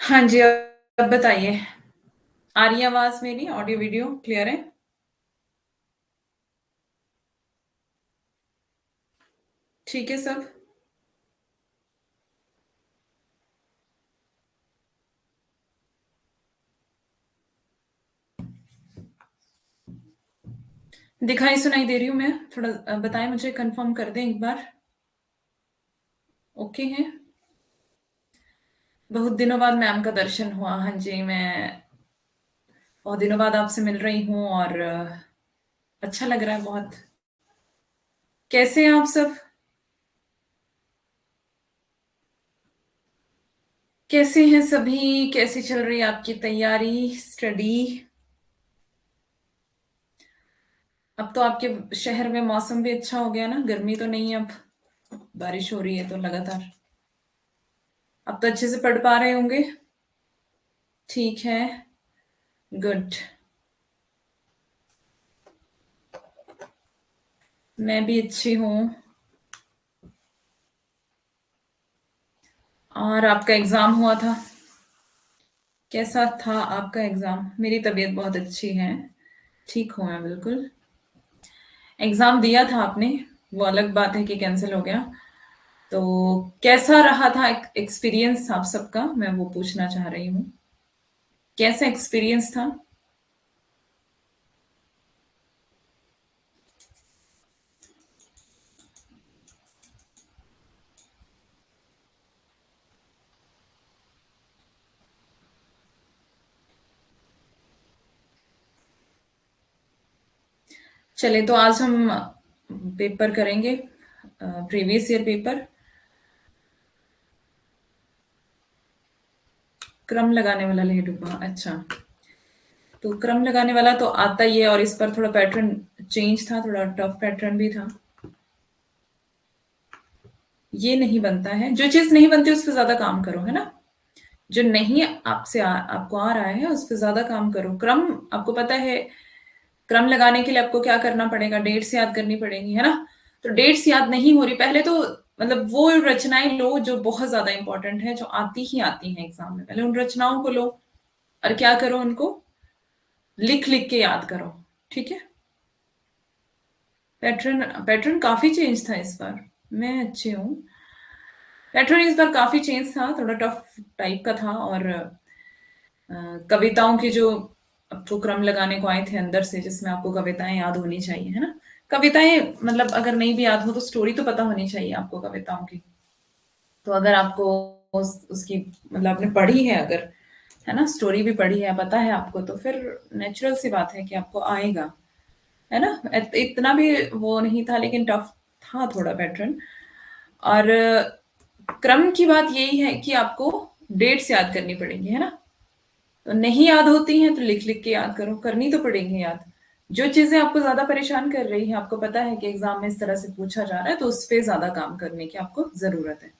हाँ जी, अब बताइए। आ रही है आवाज़ मेरी? ऑडियो वीडियो क्लियर है? ठीक है सब? दिखाई सुनाई दे रही हूँ मैं? थोड़ा बताएँ मुझे कंफ़र्म कर दें एक बार। ओके हैं? बहुत दिनों बाद मैम का दर्शन हुआ। हाँ जी, मैं बहुत दिनों बाद आपसे मिल रही हूँ और अच्छा लग रहा है बहुत। कैसे हैं आप सब? कैसे हैं सभी? कैसी चल रही है आपकी तैयारी, स्टडी? अब तो आपके शहर में मौसम भी अच्छा हो गया ना? गर्मी तो नहीं है अब। बारिश हो रही है तो लगातार। अब तो अच्छे से पढ़ पा रहे होंगे? ठीक है, गुड। मैं भी अच्छी हूँ। और आपका एग्ज़ाम हुआ था, कैसा था आपका एग्ज़ाम? मेरी तबीयत बहुत अच्छी है, ठीक हूँ मैं बिल्कुल। एग्ज़ाम दिया था आपने, वो अलग बात है कि कैंसल हो गया। तो कैसा रहा था एक्सपीरियंस आप सबका? मैं वो पूछना चाह रही हूँ। कैसा एक्सपीरियंस था? चलिए तो आज हम पेपर करेंगे, प्रीवियस ईयर पेपर। क्रम लगाने वाला नहीं डूबा, अच्छा। तो क्रम लगाने वाला तो आता ही है और इस पर थोड़ा पैटर्न चेंज था, थोड़ा टफ पैटर्न भी था। ये नहीं बनता है, जो चीज़ नहीं बनती उस पे ज़्यादा काम करो, है ना? जो नहीं आपको आ रहा है, उस पे ज़्यादा काम करो। क्रम आपको पता है, क्रम लगाने के लिए आपको क्या करना पड़ेगा? डेट्स याद करनी पड़ेंगी, है ना? तो डेट्स याद नहीं हो रही, पहले तो मतलब वो रचनाएँ लो जो बहुत ज़्यादा इम्पोर्टेंट है, जो आती ही आती हैं एग्ज़ाम में। पहले उन रचनाओं को लो और क्या करो उनको लिख-लिख के याद करो, ठीक है? पैटर्न पैटर्न काफ़ी चेंज था इस बार। मैं अच्छी हूँ। पैटर्न इस बार काफ़ी चेंज था, थोड़ा टफ टाइप का था और कविताओं की जो आपको क्रम लगाने को आए थे अंदर से, जिसमें आपको कविताएँ याद होनी चाहिए, है ना? कविताएँ मतलब अगर नहीं भी याद हो तो स्टोरी तो पता होनी चाहिए आपको कविताओं की। तो अगर आपको उसकी मतलब आपने पढ़ी है अगर, है ना? स्टोरी भी पढ़ी है, पता है आपको तो फिर नेचुरल सी बात है कि आपको आएगा, है ना? इतना भी वो नहीं था लेकिन टफ था थोड़ा पैटर्न। और क्रम की बात यही है कि आपको डेट्स याद करनी पड़ेंगी, है ना? तो नहीं याद होती हैं तो लिख-लिख के याद करो, करनी तो पड़ेंगी याद। जो चीज़ें आपको ज़्यादा परेशान कर रही हैं, आपको पता है कि एग्ज़ाम में इस तरह से पूछा जा रहा है, तो उस पे ज़्यादा काम करने की आपको ज़रूरत है।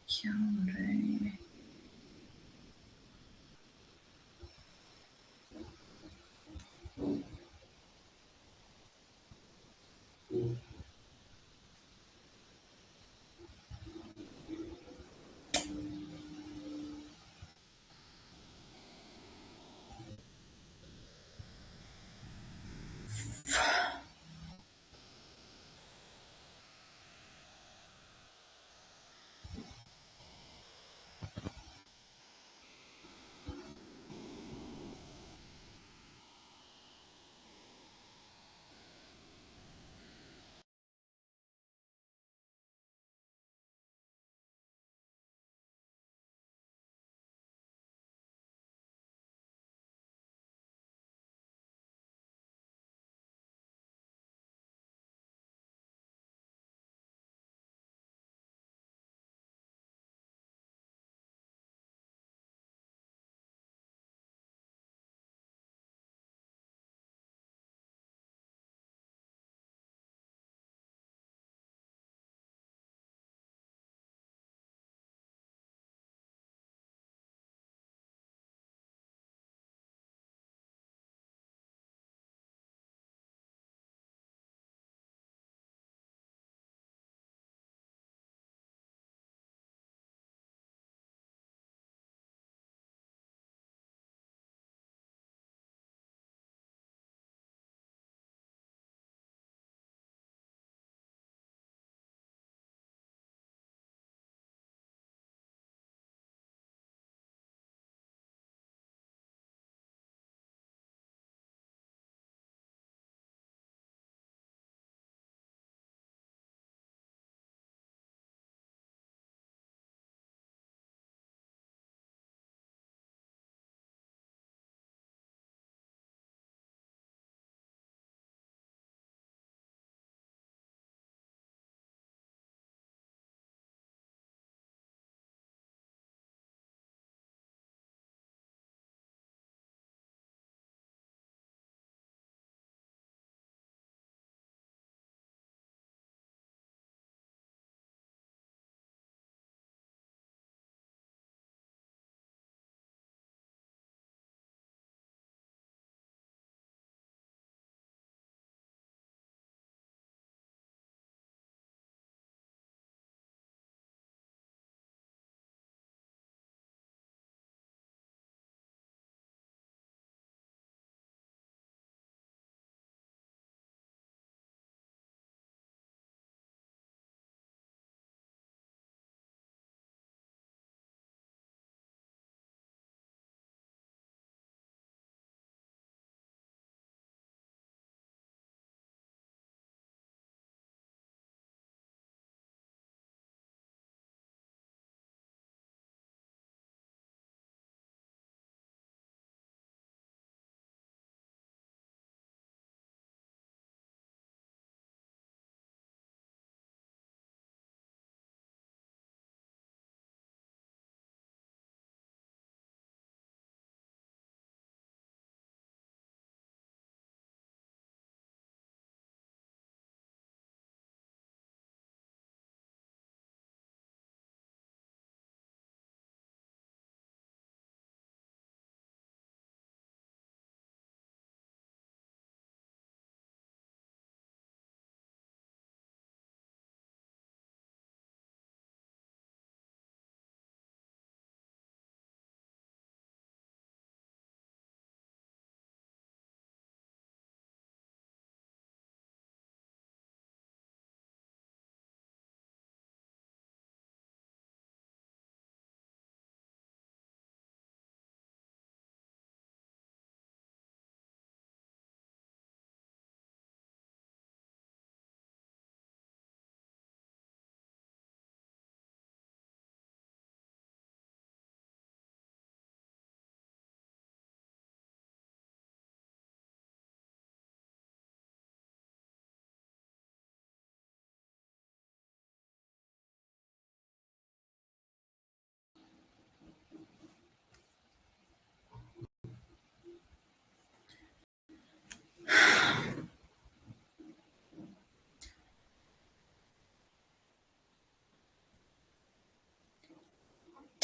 क्या हो रहा है?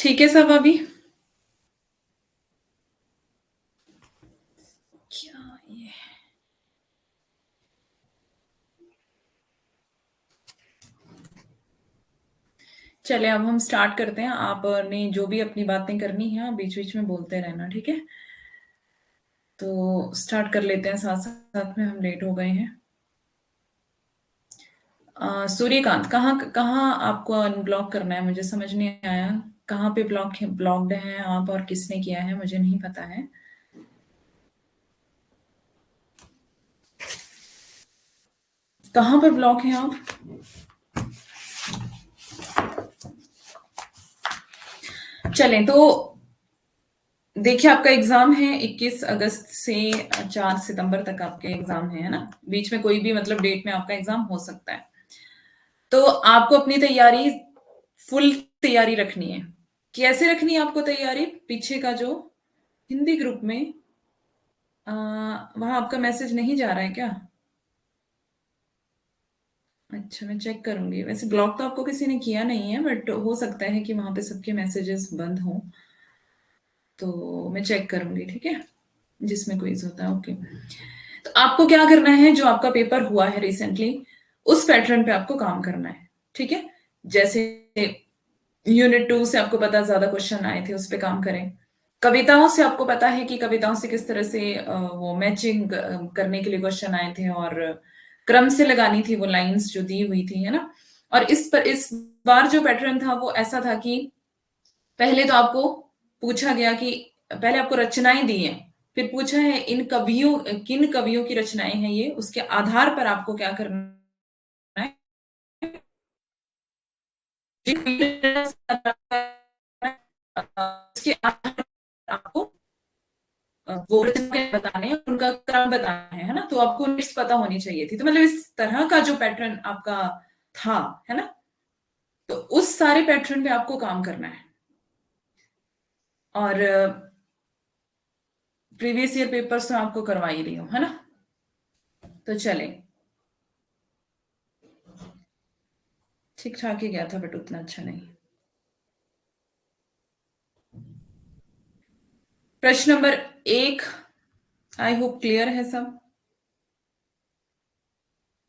ठीक है सब अभी। क्या ये, चले अब हम स्टार्ट करते हैं। आपने जो भी अपनी बातें करनी है आप बीच बीच में बोलते रहना, ठीक है? तो स्टार्ट कर लेते हैं, साथ साथ में हम लेट हो गए हैं। सूर्यकांत, कहाँ कहाँ आपको अनब्लॉक करना है, मुझे समझ नहीं आया। कहाँ पे ब्लॉक्ड हैं आप और किसने किया है, मुझे नहीं पता है। कहाँ पर ब्लॉक हैं आप? चलें तो देखिए, आपका एग्जाम है 21 अगस्त से 4 सितंबर तक आपके एग्जाम है ना? बीच में कोई भी मतलब डेट में आपका एग्जाम हो सकता है। तो आपको अपनी तैयारी, फुल तैयारी रखनी है। कैसे रखनी है आपको तैयारी? पीछे का जो हिंदी ग्रुप में वहां आपका मैसेज नहीं जा रहा है क्या? अच्छा, मैं चेक करूंगी। वैसे ब्लॉक तो आपको किसी ने किया नहीं है, बट हो सकता है कि वहां पे सबके मैसेजेस बंद हों। तो मैं चेक करूंगी, ठीक है? जिसमें क्विज होता है, ओके। तो आपको क्या करना है, जो आपका पेपर हुआ है रिसेंटली, उस पैटर्न पे आपको काम करना है, ठीक है? जैसे यूनिट 2 से आपको पता ज्यादा क्वेश्चन आए थे, उस पे काम करें। कविताओं से आपको पता है कि कविताओं से किस तरह से वो मैचिंग करने के लिए क्वेश्चन आए थे, और क्रम से लगानी थी वो लाइंस जो दी हुई थी, है ना? और इस बार जो पैटर्न था वो ऐसा था कि पहले तो आपको पूछा गया कि पहले आपको रचनाएं दी हैं, फिर पूछा है इन कवियों, किन कवियों की रचनाएं हैं ये, उसके आधार पर आपको क्या करना है। उसके आधार पर आपको वो रचनाएं बताने हैं, उनका क्रम बताना है ना? तो आपको लिस्ट पता होनी चाहिए थी। तो मतलब इस तरह का जो पैटर्न आपका था, है ना? तो उस सारे पैटर्न पे आपको काम करना है। और प्रीवियस ईयर पेपर्स तो आपको करवा ही रही हूँ, है ना? तो चले, ठीक ठाक ही गया था बट उतना अच्छा नहीं। प्रश्न नंबर 1, आई होप क्लियर है सब।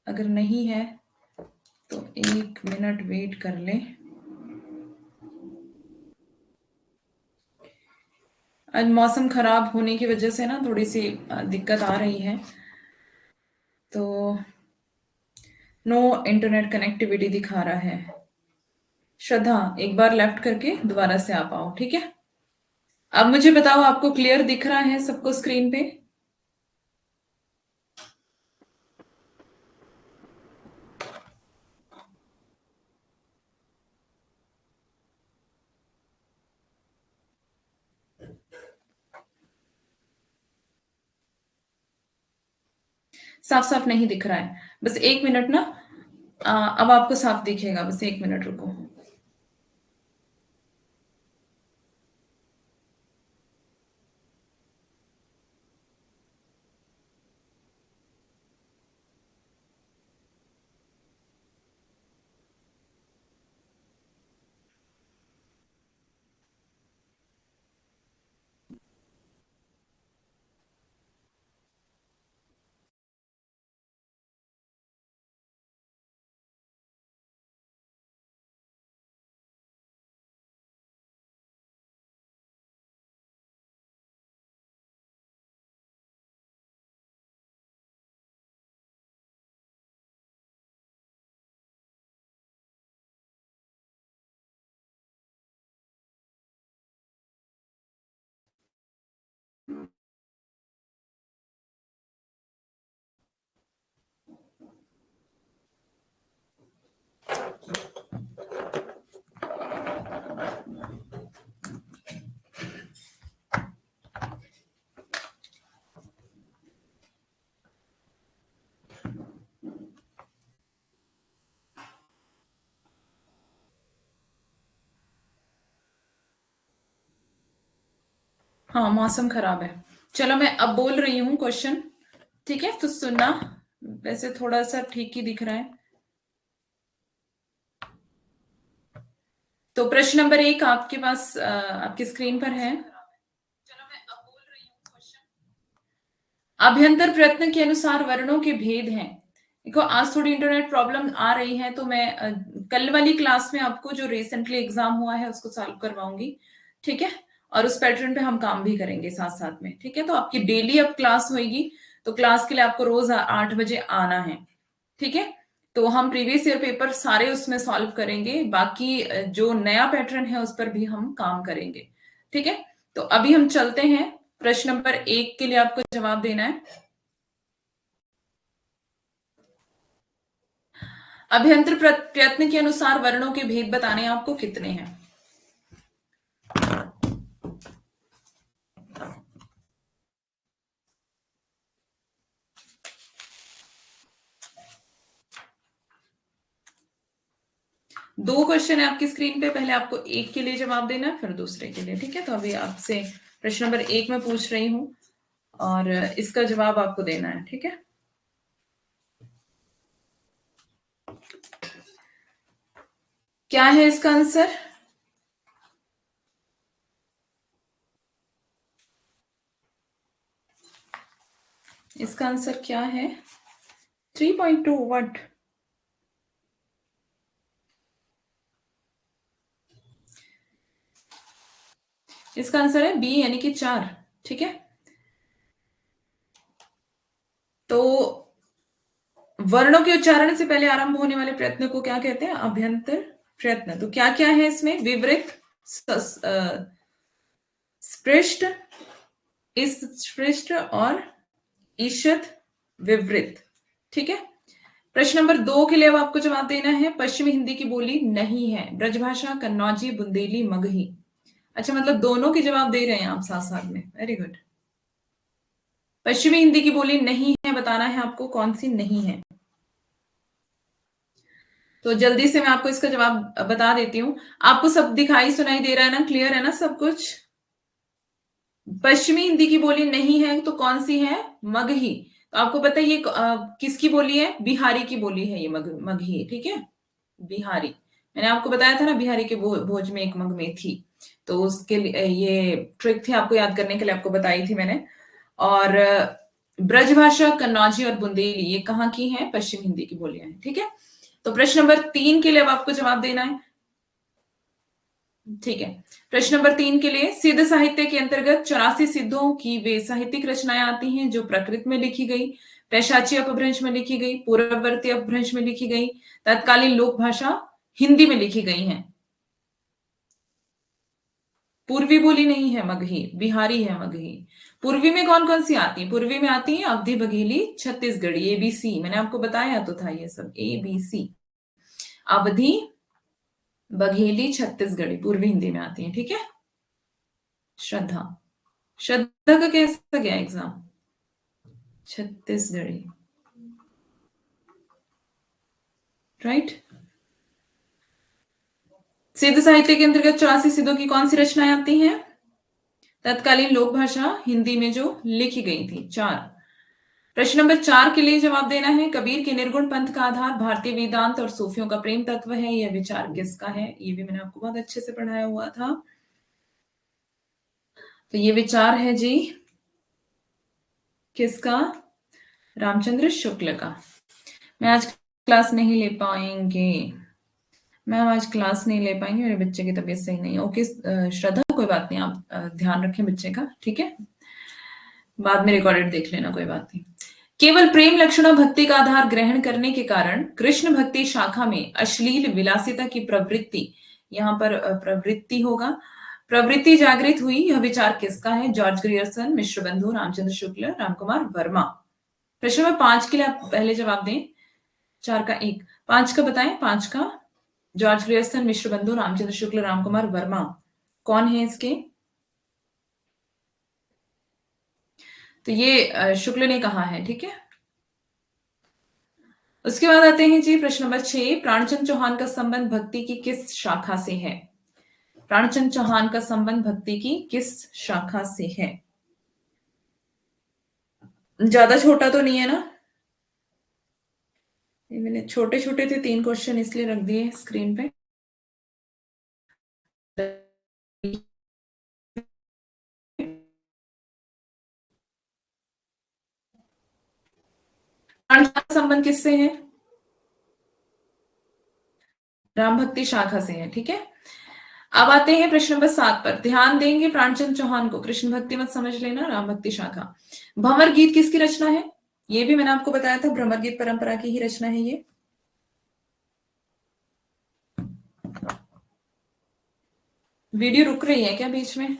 अगर नहीं है तो 1 मिनट वेट कर ले। आज मौसम खराब होने की वजह से ना थोड़ी सी दिक्कत आ रही है। तो नो इंटरनेट कनेक्टिविटी दिखा रहा है। श्रद्धा, एक बार लेफ्ट करके दोबारा से आ पाओ, ठीक है? अब मुझे बताओ, आपको क्लियर दिख रहा है सबको स्क्रीन पे? साफ साफ नहीं दिख रहा है, बस 1 मिनट ना। अब आपको साफ दिखेगा, बस 1 मिनट रुको। हाँ, मौसम खराब है। चलो मैं अब बोल रही हूँ क्वेश्चन, ठीक है? तो सुनना। वैसे थोड़ा सा ठीक ही दिख रहा है। तो प्रश्न नंबर 1 आपके पास आपकी स्क्रीन पर है। अभ्यंतर प्रयत्न के अनुसार वर्णों के भेद हैं। देखो आज थोड़ी इंटरनेट प्रॉब्लम आ रही है, तो मैं कल वाली क्लास में आपको जो रिसेंटली एग्जाम हुआ है उसको सॉल्व करवाऊंगी, ठीक है। और उस पैटर्न पे हम काम भी करेंगे साथ साथ में, ठीक है। तो आपकी डेली अब क्लास होगी, तो क्लास के लिए आपको रोज 8 बजे आना है, ठीक है। तो हम प्रीवियस ईयर पेपर सारे उसमें सॉल्व करेंगे, बाकी जो नया पैटर्न है उस पर भी हम काम करेंगे, ठीक है। तो अभी हम चलते हैं, प्रश्न नंबर 1 के लिए आपको जवाब देना है। अभ्यंतर प्रयत्न के अनुसार वर्णों के भेद बताने आपको कितने हैं। दो क्वेश्चन है आपकी स्क्रीन पे, पहले आपको एक के लिए जवाब देना है, फिर दूसरे के लिए, ठीक है। तो अभी आपसे प्रश्न नंबर 1 में पूछ रही हूं और इसका जवाब आपको देना है, ठीक है। क्या है इसका आंसर? इसका आंसर क्या है? 3.2 व्हाट? इसका आंसर है बी, यानी कि 4, ठीक है। तो वर्णों के उच्चारण से पहले आरंभ होने वाले प्रयत्न को क्या कहते हैं? अभ्यंतर प्रयत्न। तो क्या क्या है इसमें? विवृत, स्पृष्ट, स्पृष्ट और ईषद विवृत, ठीक है। प्रश्न नंबर 2 के लिए अब आपको जवाब देना है। पश्चिमी हिंदी की बोली नहीं है, ब्रजभाषा, कन्नौजी, बुंदेली, मगही। अच्छा, मतलब दोनों के जवाब दे रहे हैं आप साथ साथ में, वेरी गुड। पश्चिमी हिंदी की बोली नहीं है, बताना है आपको कौन सी नहीं है। तो जल्दी से मैं आपको इसका जवाब बता देती हूँ। आपको सब दिखाई सुनाई दे रहा है ना? क्लियर है ना सब कुछ? पश्चिमी हिंदी की बोली नहीं है तो कौन सी है? मगही। तो आपको पता है ये किसकी बोली है? बिहारी की बोली है ये मगही, ठीक है। बिहारी, मैंने आपको बताया था ना, बिहारी के भोज में एक मग में थी। तो उसके लिए ये ट्रिक थी आपको याद करने के लिए, आपको बताई थी मैंने। और ब्रजभाषा, कन्नौजी और बुंदेली ये कहाँ की हैं? पश्चिम हिंदी की बोलियां हैं, ठीक है। तो प्रश्न नंबर 3 के लिए अब आपको जवाब देना है, ठीक है। प्रश्न नंबर 3 के लिए, सिद्ध साहित्य के अंतर्गत 84 सिद्धों की वे साहित्यिक रचनाएं आती हैं जो प्रकृत में लिखी गई, पैशाची अपभ्रंश में लिखी गई, पूर्ववर्ती अपभ्रंश में लिखी गई, तत्कालीन लोक भाषा हिंदी में लिखी गई हैं। पूर्वी बोली नहीं है मगही, बिहारी है मगही। पूर्वी में कौन कौन सी आती है? पूर्वी में आती है अवधी, बघेली, छत्तीसगढ़ी, एबीसी। मैंने आपको बताया तो था ये सब, एबीसी। अवधी, बघेली, छत्तीसगढ़ी पूर्वी हिंदी में आती है, ठीक है। श्रद्धा, श्रद्धा का कैसा गया एग्जाम? छत्तीसगढ़ी, राइट। सिद्ध साहित्य के अंतर्गत 84 सिद्धों की कौन सी रचनाएं आती हैं? तत्कालीन लोक भाषा हिंदी में जो लिखी गई थी, 4। प्रश्न नंबर 4 के लिए जवाब देना है। कबीर के निर्गुण पंथ का आधार भारतीय वेदांत और सूफियों का प्रेम तत्व है, यह विचार किसका है? ये भी मैंने आपको बहुत अच्छे से पढ़ाया हुआ था। तो ये विचार है जी किसका? रामचंद्र शुक्ल का। मैं आज क्लास नहीं ले पाएंगे, मैम आज क्लास नहीं ले पाएंगे, मेरे बच्चे की तबीयत सही नहीं है। ओके श्रद्धा, कोई बात नहीं, आप ध्यान रखें बच्चे का, ठीक है। बाद में रिकॉर्डेड देख लेना, कोई बात नहीं। केवल प्रेम लक्षणा भक्ति का आधार ग्रहण करने के कारण कृष्ण भक्ति शाखा में अश्लील विलासिता की प्रवृत्ति, यहां पर प्रवृत्ति होगा, प्रवृत्ति जागृत हुई, यह विचार किसका है? जॉर्ज ग्रियर्सन, मिश्र बंधु, रामचंद्र शुक्ल, रामकुमार वर्मा। प्रश्न नंबर 5 के लिए आप पहले जवाब दें। 4 का 1, 5 का बताएं। 5 का जॉर्ज ग्रियर्सन, मिश्र बंधु, रामचंद्र शुक्ल, रामकुमार वर्मा, कौन है इसके? तो ये शुक्ल ने कहा है, ठीक है। उसके बाद आते हैं जी प्रश्न नंबर 6, प्राणचंद चौहान का संबंध भक्ति की किस शाखा से है? प्राणचंद चौहान का संबंध भक्ति की किस शाखा से है? ज्यादा छोटा तो नहीं है ना? ये मैंने छोटे छोटे थे 3 क्वेश्चन इसलिए रख दिए स्क्रीन पे। संबंध किससे है? राम भक्ति शाखा से है। ठीक है, अब आते हैं प्रश्न नंबर 7 पर। ध्यान देंगे प्राणचंद चौहान को, कृष्ण भक्ति मत समझ लेना, राम भक्ति शाखा। भंवर गीत किसकी रचना है? ये भी मैंने आपको बताया था, भ्रमर गीत परंपरा की ही रचना है ये। वीडियो रुक रही है क्या बीच में?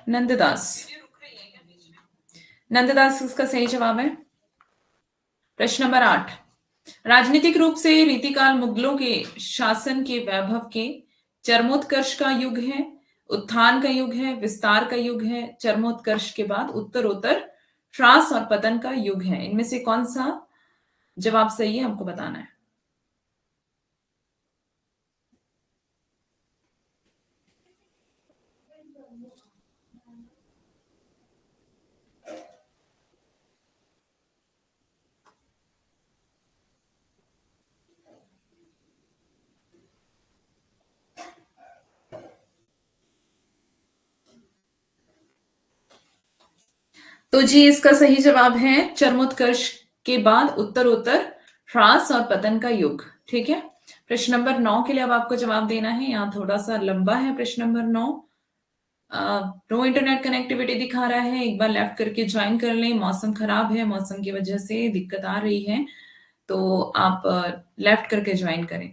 नंददास, नंददास इसका सही जवाब है। प्रश्न नंबर 8, राजनीतिक रूप से रीतिकाल मुगलों के शासन के वैभव के चरमोत्कर्ष का युग है, उत्थान का युग है, विस्तार का युग है, चरमोत्कर्ष के बाद उत्तरोत्तर ह्रास और पतन का युग है। इनमें से कौन सा जवाब सही है हमको बताना है। तो जी इसका सही जवाब है चरमोत्कर्ष के बाद उत्तरोत्तर ह्रास और पतन का युग। ठीक है, प्रश्न नंबर 9 के लिए अब आपको जवाब देना है। यहाँ थोड़ा सा लंबा है प्रश्न नंबर 9। नो इंटरनेट कनेक्टिविटी दिखा रहा है, एक बार लेफ्ट करके ज्वाइन कर लें। मौसम खराब है, मौसम की वजह से दिक्कत आ रही है, तो आप लेफ्ट करके ज्वाइन करें।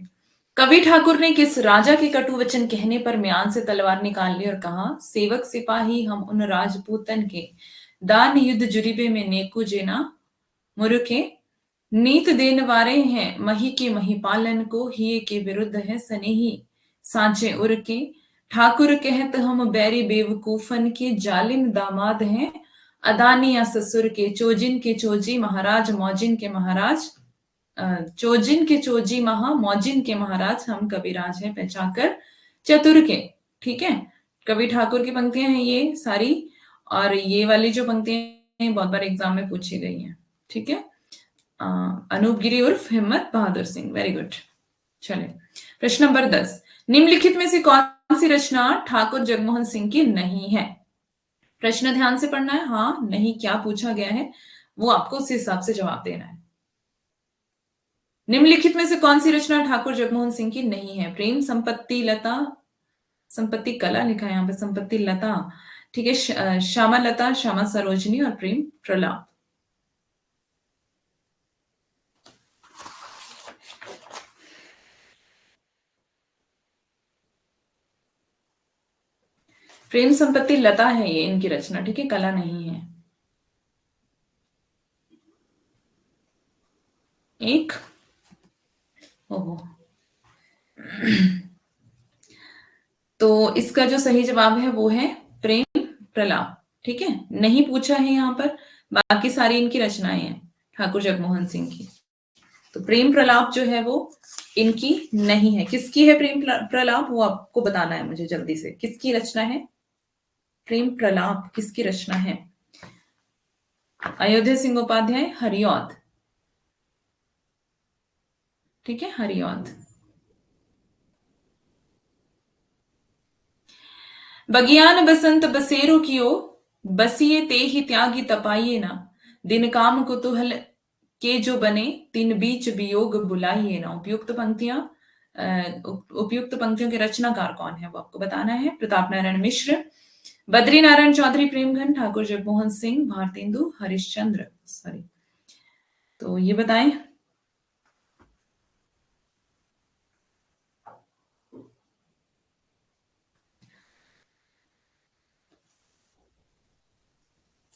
कवि ठाकुर ने किस राजा के कटु वचन कहने पर म्यान से तलवार निकाल ली और कहा, सेवक सिपाही हम उन राजपूतन के दान युद्ध जुरिबे में नेकु जेना मुरुखे नीत देन वारे हैं मही के महिपालन को हिये के विरुद्ध है सनेही सांचे उर के ठाकुर कहत हम बैरी बेवकूफन के जालिम दामाद हैं अदानी या ससुर के चोजिन के चोजी महाराज मौजिन के महाराज चोजिन के चोजी महा मौजिन के महाराज हम कविराज हैं पहचाकर चतुर के। ठीक है, कवि ठाकुर की पंक्तियां हैं ये सारी, और ये वाली जो पंक्तियां हैं बहुत बार एग्जाम में पूछी गई हैं। ठीक है, अनूप गिरी उर्फ हिम्मत बहादुर सिंह, वेरी गुड। चले प्रश्न नंबर 10, निम्नलिखित में से कौन सी रचना ठाकुर जगमोहन सिंह की नहीं है? प्रश्न ध्यान से पढ़ना है, हाँ नहीं क्या पूछा गया है वो आपको उस हिसाब से जवाब देना है। निम्नलिखित में से कौन सी रचना ठाकुर जगमोहन सिंह की नहीं है? प्रेम संपत्ति लता, संपत्ति कला लिखा है यहाँ पे, संपत्ति लता। ठीक है, श्यामा लता, श्यामा सरोजनी और प्रेम प्रलाप। प्रेम संपत्ति लता है ये इनकी रचना। ठीक है, कला नहीं है। एक ओहो तो इसका जो सही जवाब है वो है प्रेम प्रलाप। ठीक है, नहीं पूछा है यहाँ पर, बाकी सारी इनकी रचनाएं हैं ठाकुर जगमोहन सिंह की। तो प्रेम प्रलाप जो है वो इनकी नहीं है। किसकी है प्रेम प्रलाप वो आपको बताना है मुझे जल्दी से, किसकी रचना है प्रेम प्रलाप, किसकी रचना है? अयोध्या सिंह उपाध्याय, हरिऔध। ठीक है, हरिऔध। बगियान बसंत बसेरो कियो बसिए ते ही त्यागी तपाइए ना दिन काम कुतूहल के जो बने तीन बीच वियोग बुलाइए ना। उपयुक्त पंक्तियां, उपयुक्त पंक्तियों के रचनाकार कौन है वो आपको बताना है। प्रताप नारायण मिश्र, बद्री नारायण चौधरी, प्रेमघन, ठाकुर जगमोहन सिंह, भारतेंदु हरिश्चंद्र। सॉरी, तो ये बताएं।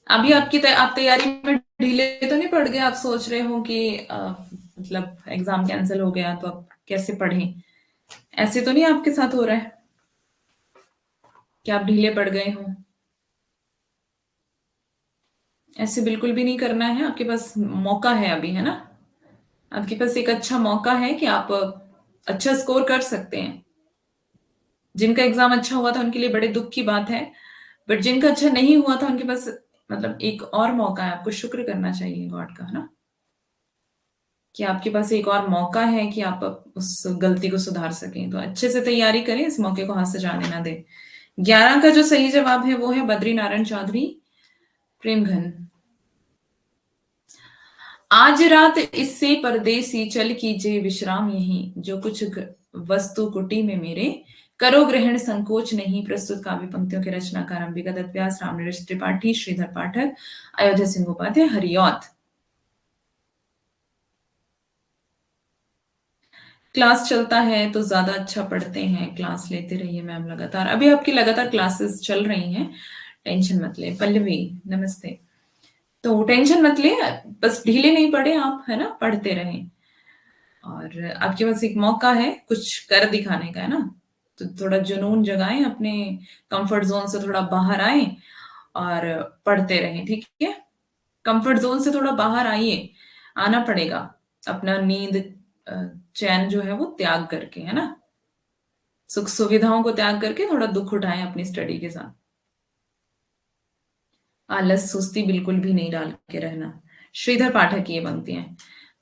अभी आप तैयारी में ढीले तो नहीं पड़ गए? आप सोच रहे हो कि मतलब एग्जाम कैंसिल हो गया तो अब कैसे पढ़ें? ऐसे तो नहीं आपके साथ हो रहा है कि आप ढीले पड़ गए हो? ऐसे बिल्कुल भी नहीं करना है, आपके पास मौका है अभी, है ना? आपके पास एक अच्छा मौका है कि आप अच्छा स्कोर कर सकते हैं। जिनका एग्जाम अच्छा हुआ था उनके लिए बड़े दुख की बात है, बट जिनका अच्छा नहीं हुआ था उनके पास मतलब एक और मौका है, आपको शुक्र करना चाहिए गॉड का, है ना? कि आपके पास एक और मौका है कि आप उस गलती को सुधार सकें। तो अच्छे से तैयारी करें, इस मौके को हाथ से जाने ना दें। 11 का जो सही जवाब है वो है बद्री नारायण चौधरी, प्रेमघन। आज रात इससे परदेसी चल कीजिए विश्राम यहीं, जो कुछ वस्तु कुटी में मेरे, करो ग्रहण संकोच नहीं। प्रस्तुत काव्य पंक्तियों के रचनाकार अंबिका दत्त व्यास, रामनरेश त्रिपाठी, श्रीधर पाठक, अयोध्या सिंह उपाध्याय, हरिऔध। क्लास चलता है तो ज्यादा अच्छा पढ़ते हैं, क्लास लेते रहिए मैम लगातार। अभी आपकी लगातार क्लासेस चल रही हैं, टेंशन मत ले। पल्लवी, नमस्ते। तो टेंशन मत ले, बस ढीले नहीं पड़े आप, है ना, पढ़ते रहें। और आपके पास एक मौका है कुछ कर दिखाने का, है ना? तो थोड़ा जुनून जगाएं, अपने कंफर्ट जोन से थोड़ा बाहर आए और पढ़ते रहें, ठीक है? कंफर्ट जोन से थोड़ा बाहर आइए, आना पड़ेगा। अपना नींद अ, चैन जो है वो त्याग करके, है ना? सुख सुविधाओं को त्याग करके थोड़ा दुख उठाएं अपनी स्टडी के साथ। आलस सुस्ती बिल्कुल भी नहीं डाल के रहना। श्रीधर पाठक की ये पंक्तियां हैं।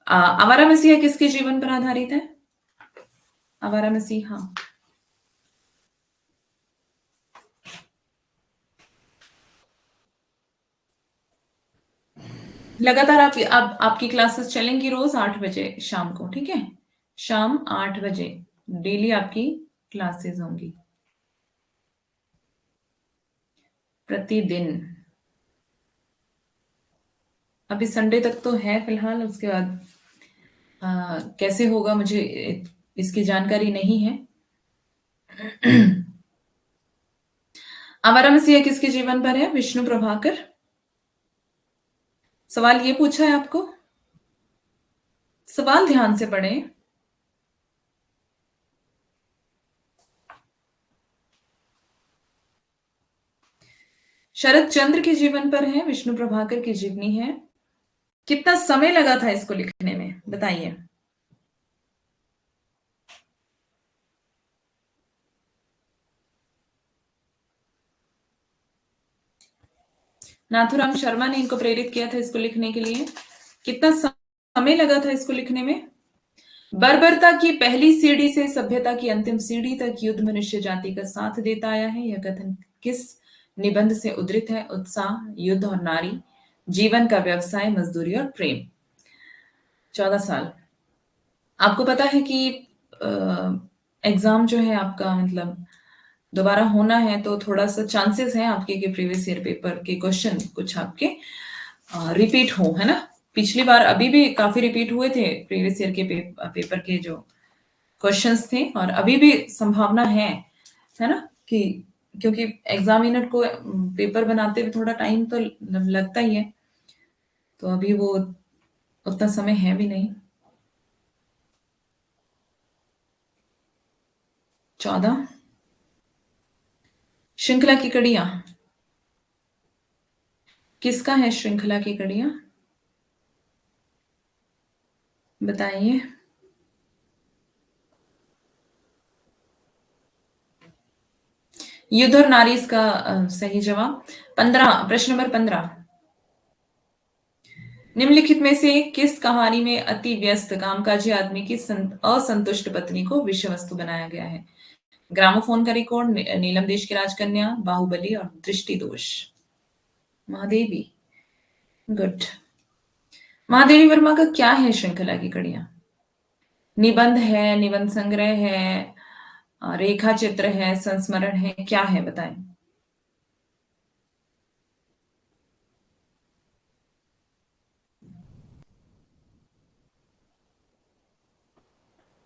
आवारा मसीहा किसके जीवन पर आधारित है? आवारा मसीहा। लगातार आप अब आपकी क्लासेस चलेंगी रोज 8 बजे शाम को, ठीक है? शाम 8 बजे डेली आपकी क्लासेस होंगी, प्रतिदिन। अभी संडे तक तो है फिलहाल, उसके बाद कैसे होगा मुझे इसकी जानकारी नहीं है। आवारा मसीहा किसके जीवन पर है? विष्णु प्रभाकर। सवाल ये पूछा है आपको, सवाल ध्यान से पढ़ें। शरद चंद्र के जीवन पर है, विष्णु प्रभाकर की जीवनी है। कितना समय लगा था इसको लिखने में, बताइए? नाथुराम शर्मा ने इनको प्रेरित किया था इसको लिखने के लिए। कितना समय लगा था इसको लिखने में? बर्बरता की पहली सीढ़ी से सभ्यता की अंतिम सीढ़ी तक युद्ध मनुष्य जाति का साथ देता आया है। यह कथन किस निबंध से उद्धृत है? उत्साह, युद्ध और नारी, जीवन का व्यवसाय, मजदूरी और प्रेम। 14 साल। आपको पता है कि एग्जाम जो है आपका मतलब दोबारा होना है, तो थोड़ा सा चांसेस हैं आपके कि प्रीवियस ईयर पेपर के क्वेश्चन कुछ आपके रिपीट हो, है ना? पिछली बार अभी भी काफी रिपीट हुए थे प्रीवियस ईयर के पेपर के जो क्वेश्चंस थे, और अभी भी संभावना है ना? कि क्योंकि एग्जामिनर को पेपर बनाते हुए थोड़ा टाइम तो लगता ही है, तो अभी वो उतना समय है भी नहीं। 14। श्रृंखला की कड़ियां। किसका है श्रृंखला की कड़ियां? बताइए। युद्ध और नारी इसका सही जवाब। 15, प्रश्न नंबर 15। निम्नलिखित में से किस कहानी में अति व्यस्त कामकाजी आदमी की असंतुष्ट पत्नी को विषय वस्तु बनाया गया है? ग्रामोफोन का रिकॉर्ड, नीलम देश की राजकन्या, बाहुबली और दृष्टि दोष। महादेवी। गुड। महादेवी वर्मा का क्या है श्रृंखला की कड़ियां? निबंध है, निबंध संग्रह है, रेखा चित्र है, संस्मरण है, क्या है बताएं?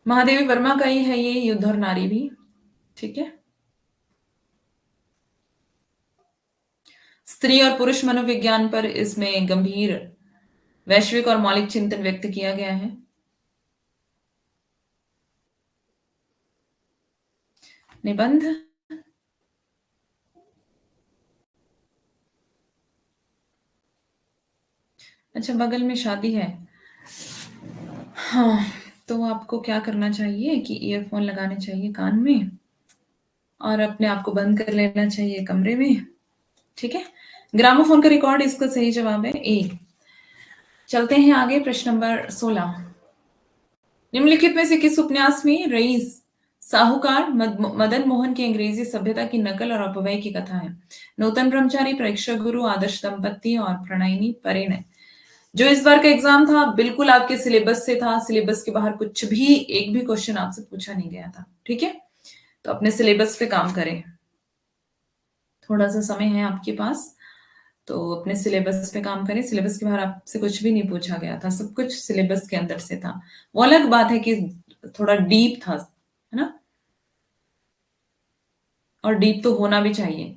महादेवी वर्मा का ही है ये युद्ध और नारी भी, ठीक है? स्त्री और पुरुष मनोविज्ञान पर इसमें गंभीर वैश्विक और मौलिक चिंतन व्यक्त किया गया है। निबंध। अच्छा, बगल में शादी है। हाँ, तो आपको क्या करना चाहिए कि ईयरफोन लगाने चाहिए कान में और अपने आप को बंद कर लेना चाहिए कमरे में, ठीक है, ग्रामोफोन का रिकॉर्ड इसका सही जवाब है ए। चलते हैं आगे, प्रश्न नंबर 16। निम्नलिखित में से किस उपन्यास में रईस साहूकार मदन मोहन की अंग्रेजी सभ्यता की नकल और अपव्यय की कथा है? नूतन ब्रह्मचारी, परीक्षा गुरु, आदर्श दंपत्ति और प्रणयिनी परिणय। जो इस बार का एग्जाम था बिल्कुल आपके सिलेबस से था, सिलेबस के बाहर कुछ भी एक भी क्वेश्चन आपसे पूछा नहीं गया था। ठीक है, तो अपने सिलेबस पे काम करें, थोड़ा सा समय है आपके पास, तो अपने सिलेबस पे काम करें। सिलेबस के बाहर आपसे कुछ भी नहीं पूछा गया था, सब कुछ सिलेबस के अंदर से था। वो अलग बात है कि थोड़ा डीप था, है ना, और डीप तो होना भी चाहिए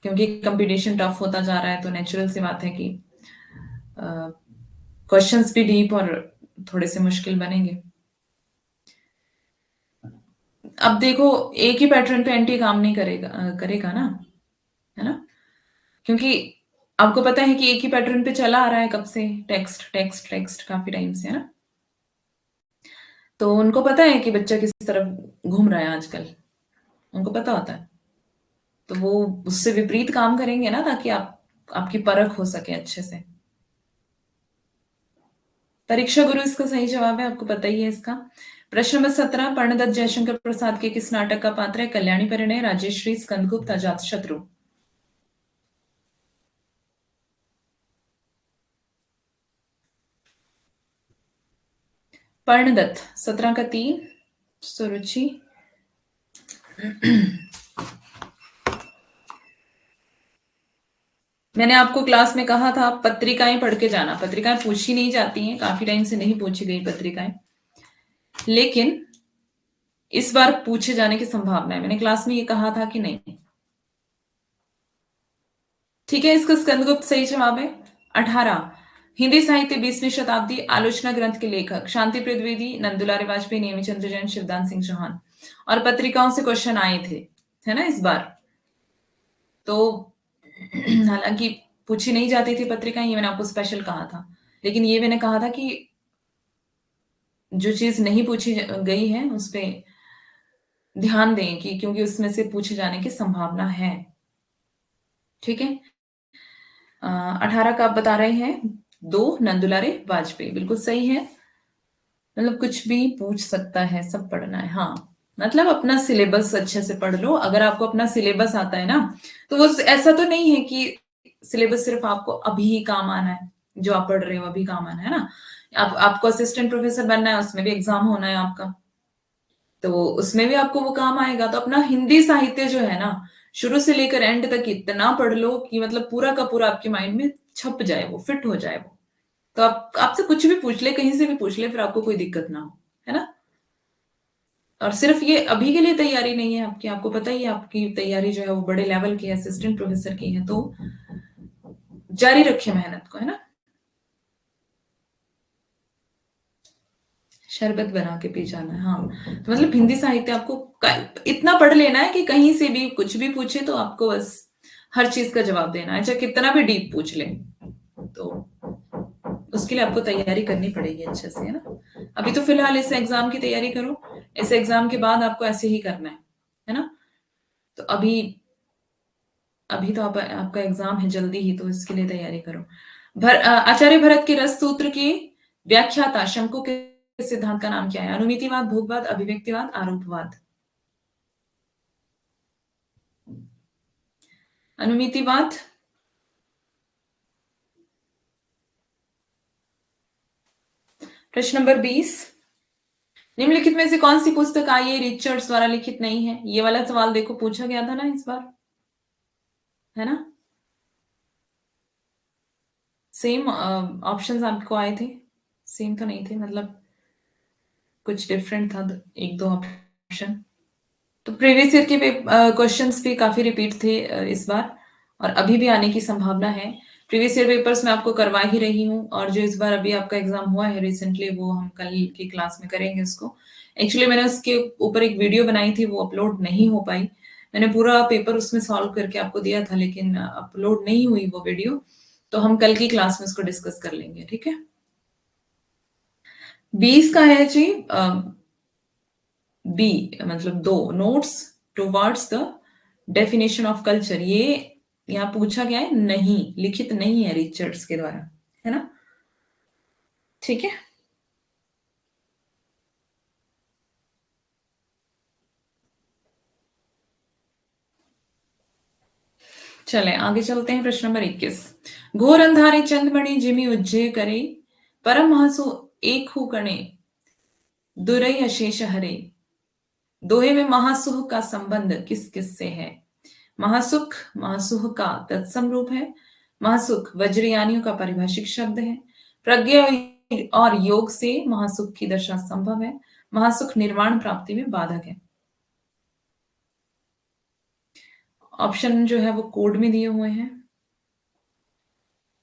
क्योंकि कंपटीशन टफ होता जा रहा है, तो नेचुरल सी बात है कि क्वेश्चंस भी डीप और थोड़े से मुश्किल बनेंगे। अब देखो, एक ही पैटर्न पे एंटी काम नहीं करेगा, करेगा ना, है ना, क्योंकि आपको पता है कि एक ही पैटर्न पे चला आ रहा है कब से, टेक्स्ट टेक्स्ट टेक्स्ट काफी टाइम से, है ना। तो उनको पता है कि बच्चा किस तरफ घूम रहा है आजकल, उनको पता होता है, तो वो उससे विपरीत काम करेंगे ना, ताकि आपकी परख हो सके अच्छे से। परीक्षा गुरु इसका सही जवाब है, आपको पता ही है इसका। प्रश्न नंबर 17, पर्णदत्त जयशंकर प्रसाद के किस नाटक का पात्र है? कल्याणी परिणय, राजेश्री, स्कंदगुप्त, अजातशत्रु। पर्णदत्त 17 का 3, सुरुचि। मैंने आपको क्लास में कहा था पत्रिकाएं पढ़ के जाना, पत्रिकाएं पूछी नहीं जाती हैं, काफी टाइम से नहीं पूछी गई पत्रिकाएं, लेकिन इस बार पूछे जाने की संभावना है। मैंने क्लास में ये कहा था कि नहीं? ठीक है, इसका स्कंदगुप्त सही जवाब है। 18, हिंदी साहित्य 20वीं शताब्दी, आलोचना ग्रंथ के लेखक? शांतिप्रिय द्विवेदी, नंदुलारे वाजपेयी, नेमीचंद्र जैन, शिवदान सिंह चौहान। और पत्रिकाओं से क्वेश्चन आए थे, है ना, इस बार तो हालांकि पूछी नहीं जाती थी पत्रिकाएं, ये मैंने आपको स्पेशल कहा था, लेकिन ये मैंने कहा था कि जो चीज नहीं पूछी गई है उस पे ध्यान दें, कि क्योंकि उसमें से पूछे जाने की संभावना है। ठीक है, 18 का आप बता रहे हैं, 2 नंदुलारे वाजपेयी, बिल्कुल सही है। मतलब कुछ भी पूछ सकता है, सब पढ़ना है। हाँ, मतलब अपना सिलेबस अच्छे से पढ़ लो। अगर आपको अपना सिलेबस आता है ना, तो वो ऐसा तो नहीं है कि सिलेबस सिर्फ आपको अभी ही काम आना है, जो आप पढ़ रहे हो अभी काम आना है ना। आपको असिस्टेंट प्रोफेसर बनना है, उसमें भी एग्जाम होना है आपका, तो उसमें भी आपको वो काम आएगा। तो अपना हिंदी साहित्य जो है ना, शुरू से लेकर एंड तक इतना पढ़ लो कि मतलब पूरा का पूरा आपके माइंड में छप जाए, वो फिट हो जाए वो। तो आप आपसे कुछ भी पूछ ले, कहीं से भी पूछ ले, फिर आपको कोई दिक्कत ना हो, है ना। और सिर्फ ये अभी के लिए तैयारी नहीं है आपकी, आपको पता ही है आपकी तैयारी जो है वो बड़े लेवल की है, असिस्टेंट प्रोफेसर की है, तो जारी रखिए मेहनत को, है ना। शरबत बना के पी जाना है, हाँ। तो मतलब हिंदी साहित्य आपको इतना पढ़ लेना है कि कहीं से भी कुछ भी पूछे तो आपको बस हर चीज का जवाब देना है, चाहे कितना भी डीप पूछ ले। तो उसके लिए आपको तैयारी करनी पड़ेगी अच्छे से, है ना। अभी तो फिलहाल इस एग्जाम की तैयारी करो, इस एग्जाम के बाद आपको ऐसे ही करना है ना। तो अभी अभी तो आपका एग्जाम है जल्दी ही, तो इसके लिए तैयारी करो। आचार्य भरत के रस सूत्र की व्याख्याता शंकु के सिद्धांत का नाम क्या है? अनुमितिवाद, भोगवाद, अभिव्यक्तिवाद, आरोपवाद। अनुमितिवाद। प्रश्न नंबर 20, निम्नलिखित में से कौन सी पुस्तक आई रिचर्ड्स द्वारा लिखित नहीं है? ये वाला सवाल देखो पूछा गया था ना इस बार, है ना। सेम ऑप्शंस आपको आए थे, सेम तो नहीं थे, मतलब कुछ डिफरेंट था, एक दो ऑप्शन। तो प्रीवियस ईयर के क्वेश्चंस भी काफी रिपीट थे इस बार, और अभी भी आने की संभावना है। प्रीवियस ईयर पेपर्स मैं आपको करवा ही रही हूँ, और जो इस बार अभी आपका एग्जाम हुआ है रिसेंटली, वो हम कल की क्लास में करेंगे उसको। एक्चुअली मैंने उसके ऊपर एक वीडियो बनाई थी, वो अपलोड नहीं हो पाई। मैंने पूरा पेपर उसमें सॉल्व करके आपको दिया था, लेकिन अपलोड नहीं हुई वो वीडियो, तो हम कल की क्लास में उसको डिस्कस कर लेंगे, ठीक है। 20 का है जी, बी, मतलब 2 notes towards the definition of culture. ये यहाँ पूछा गया है नहीं, लिखित नहीं है रिचर्ड्स के द्वारा, है ना? ठीक है। चले आगे चलते हैं। प्रश्न नंबर 21। घोर अंधारे चंदमणि जिमि उज्जय करे, परम महसु एक हु कणे, दुरई अशेष हरे। दोहे में महासुख का संबंध किस किस से है? महासुख महासुख का तत्सम रूप है। महासुख वज्रयानियों का पारिभाषिक शब्द है। प्रज्ञा और योग से महासुख की दशा संभव है। महासुख निर्वाण प्राप्ति में बाधक है। ऑप्शन जो है वो कोड में दिए हुए हैं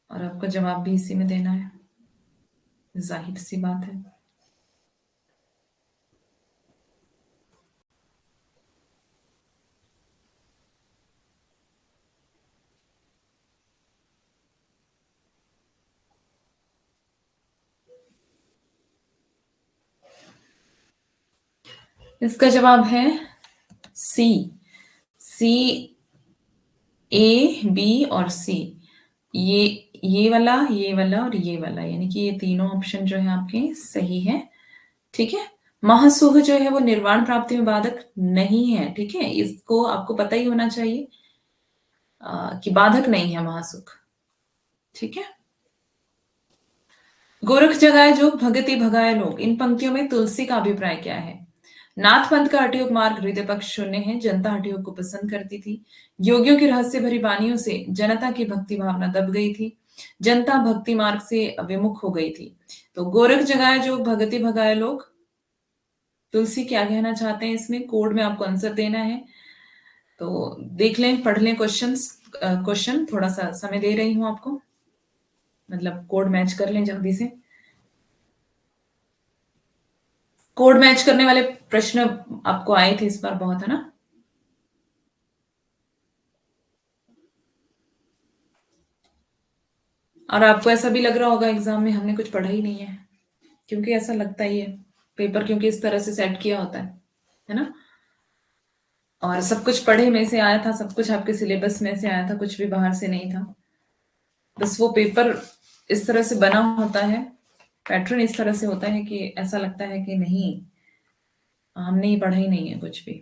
और आपका जवाब भी इसी में देना है, जाहिर सी बात है। इसका जवाब है सी। सी, ए, बी और सी, ये वाला, ये वाला और ये वाला, यानी कि ये तीनों ऑप्शन जो है आपके सही है। ठीक है। महासुख जो है वो निर्वाण प्राप्ति में बाधक नहीं है। ठीक है, इसको आपको पता ही होना चाहिए कि बाधक नहीं है महासुख। ठीक है। गोरख जगाए जो भगति भगाए लोग, इन पंक्तियों में तुलसी का अभिप्राय क्या है? नाथ पंथ का हठयोग मार्ग हृदय पक्ष शून्य है, जनता हठयोग को पसंद करती थी। योगियों की रहस्य भरी वाणियों से जनता की भक्ति भावना दब गई थी। जनता भक्ति मार्ग से विमुख हो गई थी। तो गोरख जगाए जो भगति भगाए लोग, तुलसी क्या कहना चाहते हैं इसमें? कोड में आपको आंसर देना है। तो देख लें, पढ़ लें क्वेश्चन, थोड़ा सा समय दे रही हूं आपको, मतलब कोड मैच कर लें जल्दी से। कोड मैच करने वाले प्रश्न आपको आए थे इस बार बहुत, है ना? और आपको ऐसा भी लग रहा होगा एग्जाम में हमने कुछ पढ़ा ही नहीं है, क्योंकि ऐसा लगता ही है, पेपर क्योंकि इस तरह से सेट किया होता है ना? और सब कुछ पढ़े में से आया था, सब कुछ आपके सिलेबस में से आया था, कुछ भी बाहर से नहीं था। बस वो पेपर इस तरह से बना होता है, पैटर्न इस तरह से होता है कि ऐसा लगता है कि नहीं, हमने ही पढ़ा ही नहीं है कुछ भी।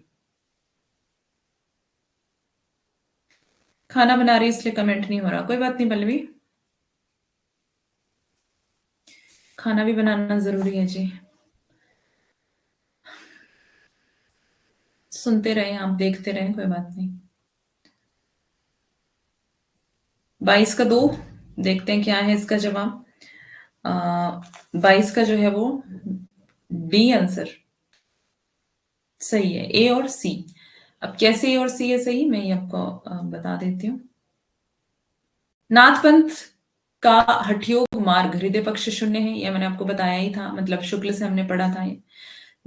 खाना बना रही इसलिए कमेंट नहीं हो रहा, कोई बात नहीं पल्लवी, खाना भी बनाना जरूरी है जी। सुनते रहें आप, देखते रहें, कोई बात नहीं। 22 का 2, देखते हैं क्या है इसका जवाब। 22 का जो है वो डी आंसर सही है, ए और सी। अब कैसे ए और सी है सही, मैं ये आपको बता देती हूँ। नाथपंथ का हठयोग मार्ग हृदय पक्ष शून्य है, यह मैंने आपको बताया ही था, मतलब शुक्ल से हमने पढ़ा था ये।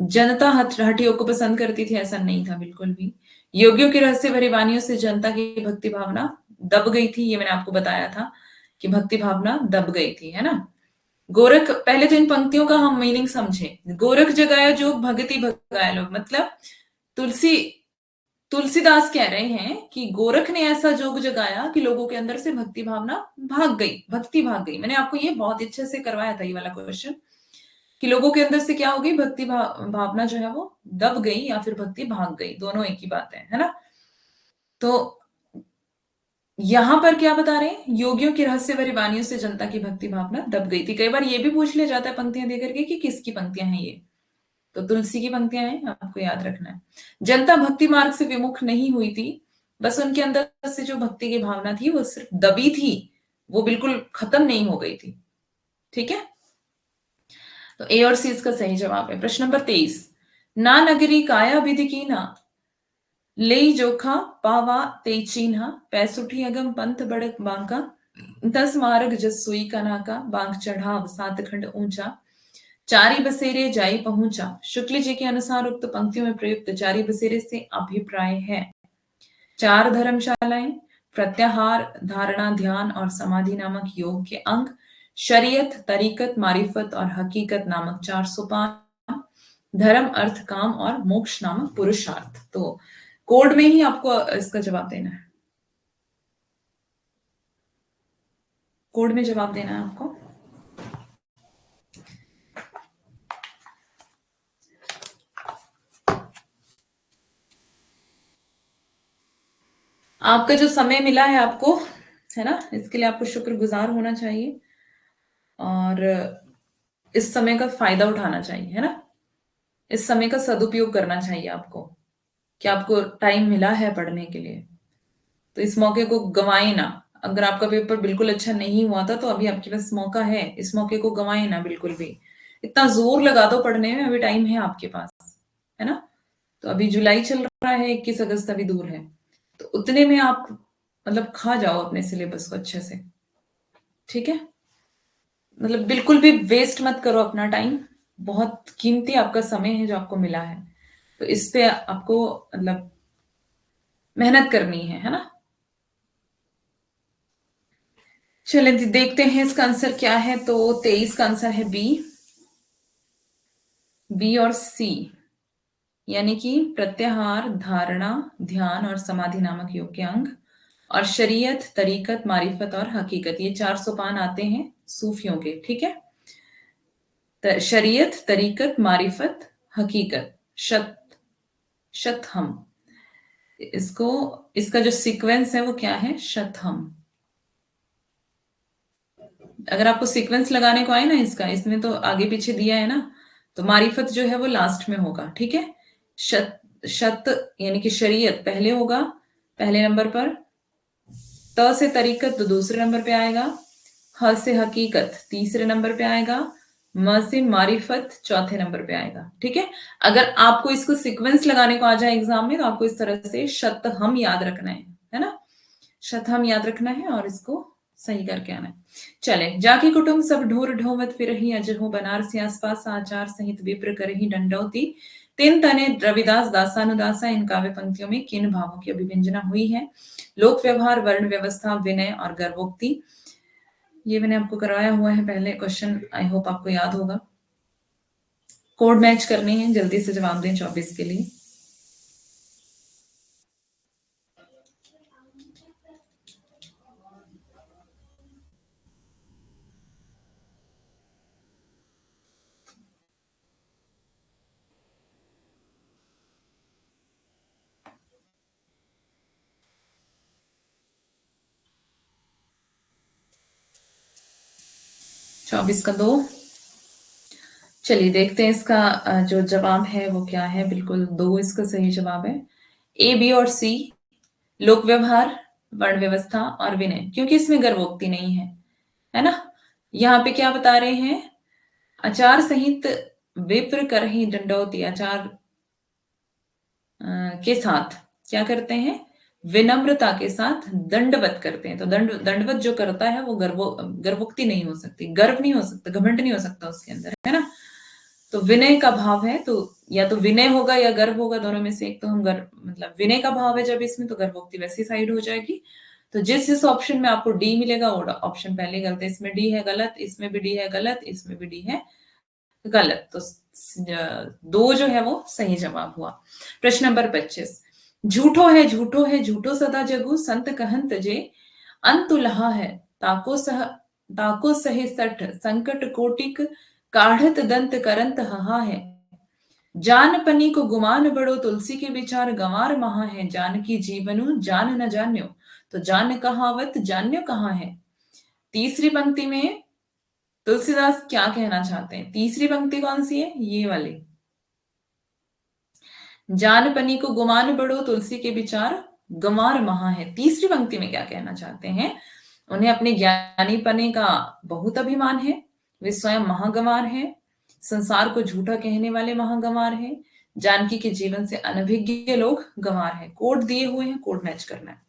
जनता हठयोग को पसंद करती थी, ऐसा नहीं था बिल्कुल भी। योगियों की रहस्य भरी वाणियों से जनता की भक्ति भावना दब गई थी, ये मैंने आपको बताया था कि भक्ति भावना दब गई थी, है ना? गोरख, पहले तो इन पंक्तियों का हम मीनिंग समझे। गोरख जगाया जो भगति भगाया लोग, मतलब तुलसी तुलसीदास कह रहे हैं कि गोरख ने ऐसा जोग जगाया कि लोगों के अंदर से भक्ति भावना भाग गई, भक्ति भाग गई। मैंने आपको ये बहुत अच्छे से करवाया था ये वाला क्वेश्चन, कि लोगों के अंदर से क्या हो गई, भक्ति भावना जो है वो दब गई या फिर भक्ति भाग गई, दोनों एक ही बात है ना? तो यहां पर क्या बता रहे हैं, योगियों की रहस्य भरी वाणियों से जनता की भक्ति भावना दब गई थी। कई बार ये भी पूछ लिया जाता है पंक्तियां देकर के कि किसकी पंक्तियां हैं ये, तो तुलसी की पंक्तियां हैं, आपको याद रखना है। जनता भक्ति मार्ग से विमुख नहीं हुई थी, बस उनके अंदर से जो भक्ति की भावना थी वो सिर्फ दबी थी, वो बिल्कुल खत्म नहीं हो गई थी। ठीक है, तो ए और सी इसका सही जवाब है। प्रश्न नंबर 23। ना नगरी काया विधि की ना, ले जोखा पावा ते चीन्हा, पैसुठी अगम पंथ बड़क बांका, 10 मार्ग जस सुई का नाका, बांक चढ़ाव 7 खंड ऊंचा, चारी बसेरे जाई पहुंचा। शुक्ल जी के अनुसार उक्त पंक्तियों में प्रयुक्त चारी बसेरे से अभिप्राय है 4 धर्मशालाएं, प्रत्याहार, धारणा, ध्यान और समाधि नामक योग के अंग, शरीयत, तरीकत, मारिफत और हकीकत नामक 4 सोपान, धर्म, अर्थ, काम और मोक्ष नामक पुरुषार्थ। तो कोड में ही आपको इसका जवाब देना है। कोड में जवाब देना है आपको। आपका जो समय मिला है आपको, है ना, इसके लिए आपको शुक्रगुजार होना चाहिए और इस समय का फायदा उठाना चाहिए, है ना। इस समय का सदुपयोग करना चाहिए आपको, कि आपको टाइम मिला है पढ़ने के लिए, तो इस मौके को गंवाए ना। अगर आपका पेपर बिल्कुल अच्छा नहीं हुआ था तो अभी आपके पास मौका है, इस मौके को गंवाए ना बिल्कुल भी। इतना जोर लगा दो पढ़ने में, अभी टाइम है आपके पास, है ना। तो अभी जुलाई चल रहा है, 21 अगस्त अभी दूर है, तो उतने में आप मतलब खा जाओ अपने सिलेबस को अच्छे से, ठीक है। मतलब बिल्कुल भी वेस्ट मत करो अपना टाइम, बहुत कीमती आपका समय है जो आपको मिला है, तो इस पे आपको मतलब मेहनत करनी है ना। चलें जी, देखते हैं इसका आंसर क्या है। तो 23 का आंसर है बी। बी और सी, यानी कि प्रत्याहार, धारणा, ध्यान और समाधि नामक योग के अंग, और शरीयत, तरीकत, मारिफत और हकीकत, ये 4 सोपान आते हैं सूफियों के, ठीक है। शरीयत, तरीकत, मारिफत, हकीकत, शत, शतहम, इसको, इसका जो सीक्वेंस है वो क्या है, शतहम। अगर आपको सीक्वेंस लगाने को आए ना इसका, इसमें तो आगे पीछे दिया है ना, तो मारिफत जो है वो लास्ट में होगा, ठीक है। शत, शत यानी कि शरीयत पहले होगा, पहले नंबर पर। त से तरीकत तो दूसरे नंबर पे आएगा। ह से हकीकत तीसरे नंबर पे आएगा। म से मारिफत चौथे नंबर पे आएगा, ठीक है। अगर आपको इसको सीक्वेंस लगाने को आ जाए एग्जाम में, तो आपको इस तरह से शतहम याद रखना है ना। शतहम याद रखना है और इसको सही करके आना है। चले, जाकी कुटुंब सब ढोर ढोवत फिरही अजहु, बनारसी आसपास आचार सहित विप्र करही दंडौती, तीन तने रविदास दासानुदासा, इन काव्य पंक्तियों में किन भावों की अभिव्यंजना हुई है। लोक व्यवहार, वर्ण व्यवस्था, विनय और गर्भोक्ति। ये मैंने आपको करवाया हुआ है पहले क्वेश्चन, आई होप आपको याद होगा। कोड मैच करने हैं, जल्दी से जवाब दें 24 के लिए। चौबीस का 2। चलिए देखते हैं इसका जो जवाब है वो क्या है। बिल्कुल 2 इसका सही जवाब है। ए, बी और सी, लोक व्यवहार, वर्ण व्यवस्था और विनय, क्योंकि इसमें गर्भोक्ति नहीं है ना। यहाँ पे क्या बता रहे हैं, आचार सहित विप्र कर ही दंडौती, आचार के साथ क्या करते हैं, विनम्रता के साथ दंडवत करते हैं। तो दंडवत जो करता है वो गर्भोक्ति नहीं हो सकती, गर्व नहीं हो सकता, घमंड नहीं हो सकता उसके अंदर, है ना। तो विनय का भाव है, तो या तो विनय होगा या गर्व होगा, दोनों में से एक। तो हम गर्व मतलब विनय का भाव है जब इसमें, तो गर्भोक्ति वैसी साइड हो जाएगी। तो जिस जिस ऑप्शन में आपको डी मिलेगा वो ऑप्शन पहले गलत है। इसमें डी है गलत, इसमें भी डी है गलत, इसमें भी डी है गलत, तो 2 जो है वो सही जवाब हुआ। प्रश्न नंबर 25, झूठो है झूठो सदा जगु, संत कहंत जे अंतु लहा है, ताको सहे सठ, संकट कोटिक काढ़त दंत करंत हहा है, जान पनी को गुमान बड़ो, तुलसी के विचार गंवार महा है, जान की जीवनु जान न जान्यो, तो जान कहावत जान्यो कहाँ है। तीसरी पंक्ति में तुलसीदास क्या कहना चाहते हैं, तीसरी पंक्ति कौन सी है, ये वाली, जान पनी को गुमान बड़ो, तुलसी के विचार गंवार महा है। तीसरी पंक्ति में क्या कहना चाहते हैं, उन्हें अपने ज्ञानी पने का बहुत अभिमान है, वे स्वयं महागंवार हैं, संसार को झूठा कहने वाले महागंवार हैं, जानकी के जीवन से अनभिज्ञ लोग गंवार हैं। कोड दिए हुए हैं, कोड मैच करना है।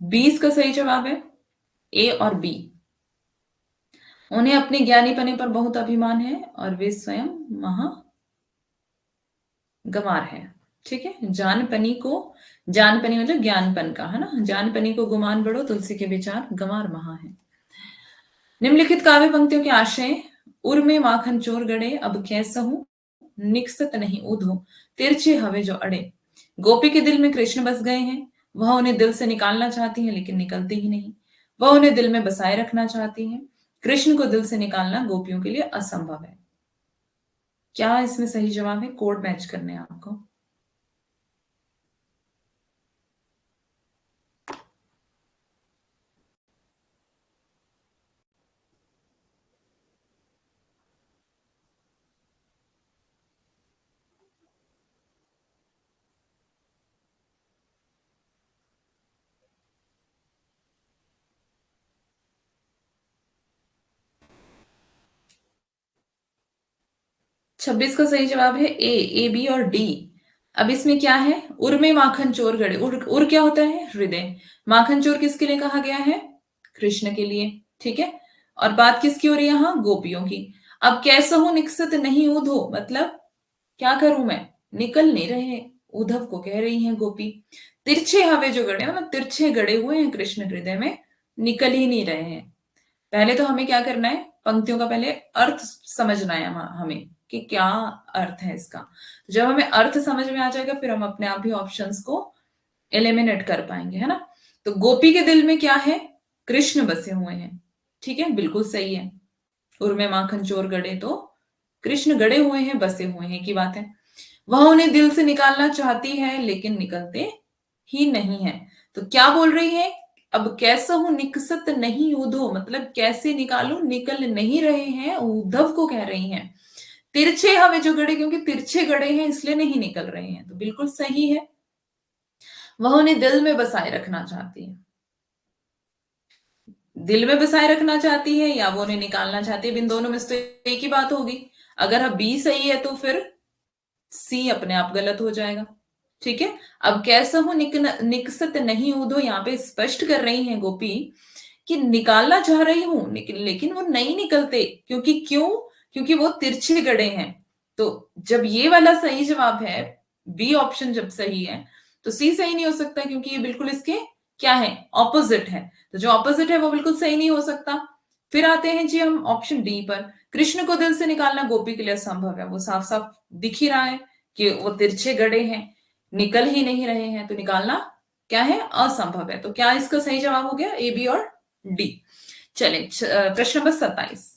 20 का सही जवाब है ए और बी। उन्हें अपने ज्ञानीपने पर बहुत अभिमान है और वे स्वयं महा गंवार है, ठीक है। जानपनी मतलब ज्ञानपन का, है ना। जानपनी को गुमान बड़ो, तुलसी के विचार गंवार महा है। निम्नलिखित काव्य पंक्तियों के आशय, उर में माखन चोर गड़े अब कैसा हूं, निकसत नहीं ऊधो, तिरछे हवे जो अड़े। गोपी के दिल में कृष्ण बस गए हैं। वह उन्हें दिल से निकालना चाहती हैं लेकिन निकलते ही नहीं। वह उन्हें दिल में बसाए रखना चाहती हैं। कृष्ण को दिल से निकालना गोपियों के लिए असंभव है। क्या इसमें सही जवाब है? कोड मैच करने हैं आपको। 26 का सही जवाब है ए बी और डी। अब इसमें क्या है? उर में माखन चोर गड़े। उर क्या होता है? हृदय। माखन चोर किसके लिए कहा गया है? कृष्ण के लिए। ठीक है। और बात किसकी हो रही है यहाँ? गोपियों की। अब कैसा हूं निकसत नहीं उधो, मतलब क्या करूं मैं? निकल नहीं रहे। उद्धव को कह रही हैं गोपी। तिरछे हवे जो गड़े, मतलब तिरछे गड़े हुए हैं कृष्ण हृदय में, निकल ही नहीं रहे हैं। पहले तो हमें क्या करना है? पंक्तियों का पहले अर्थ समझना है हमें कि क्या अर्थ है इसका। जब हमें अर्थ समझ में आ जाएगा फिर हम अपने आप ही ऑप्शंस को एलिमिनेट कर पाएंगे, है ना। तो गोपी के दिल में क्या है? कृष्ण बसे हुए हैं। ठीक है, बिल्कुल सही है। उर्मे माखन चोर गड़े, तो कृष्ण गड़े हुए हैं, बसे हुए हैं की बात है। वह उन्हें दिल से निकालना चाहती है लेकिन निकलते ही नहीं है। तो क्या बोल रही है? अब कैसा हूं निकसत नहीं उधो, मतलब कैसे निकालू, निकल नहीं रहे हैं, उद्धव को कह रही हैं। तिरछे हवे जो गड़े, क्योंकि तिरछे गड़े हैं इसलिए नहीं निकल रहे हैं, तो बिल्कुल सही है। वह उन्हें दिल में बसाए रखना चाहती है। दिल में बसाए रखना चाहती है या वो उन्हें निकालना चाहती है, इन दोनों में से तो एक ही बात होगी। अगर अब बी सही है तो फिर सी अपने आप गलत हो जाएगा। ठीक है। अब कैसा हूं निकसत नहीं हूं, दो यहाँ पे स्पष्ट कर रही हैं गोपी कि निकालना चाह रही हूं लेकिन वो नहीं निकलते। क्यों? क्योंकि वो तिरछे गड़े हैं। तो जब ये वाला सही जवाब है, बी ऑप्शन जब सही है, तो सी सही नहीं हो सकता क्योंकि ये बिल्कुल इसके क्या है? ऑपोजिट है। तो जो ऑपोजिट है वो बिल्कुल सही नहीं हो सकता। फिर आते हैं जी हम ऑप्शन डी पर। कृष्ण को दिल से निकालना गोपी के लिए असंभव है। वो साफ साफ दिख ही रहा है कि वो तिरछे गड़े हैं, निकल ही नहीं रहे हैं, तो निकालना क्या है? असंभव है। तो क्या इसका सही जवाब हो गया? ए बी और डी। चले प्रश्न नंबर 27।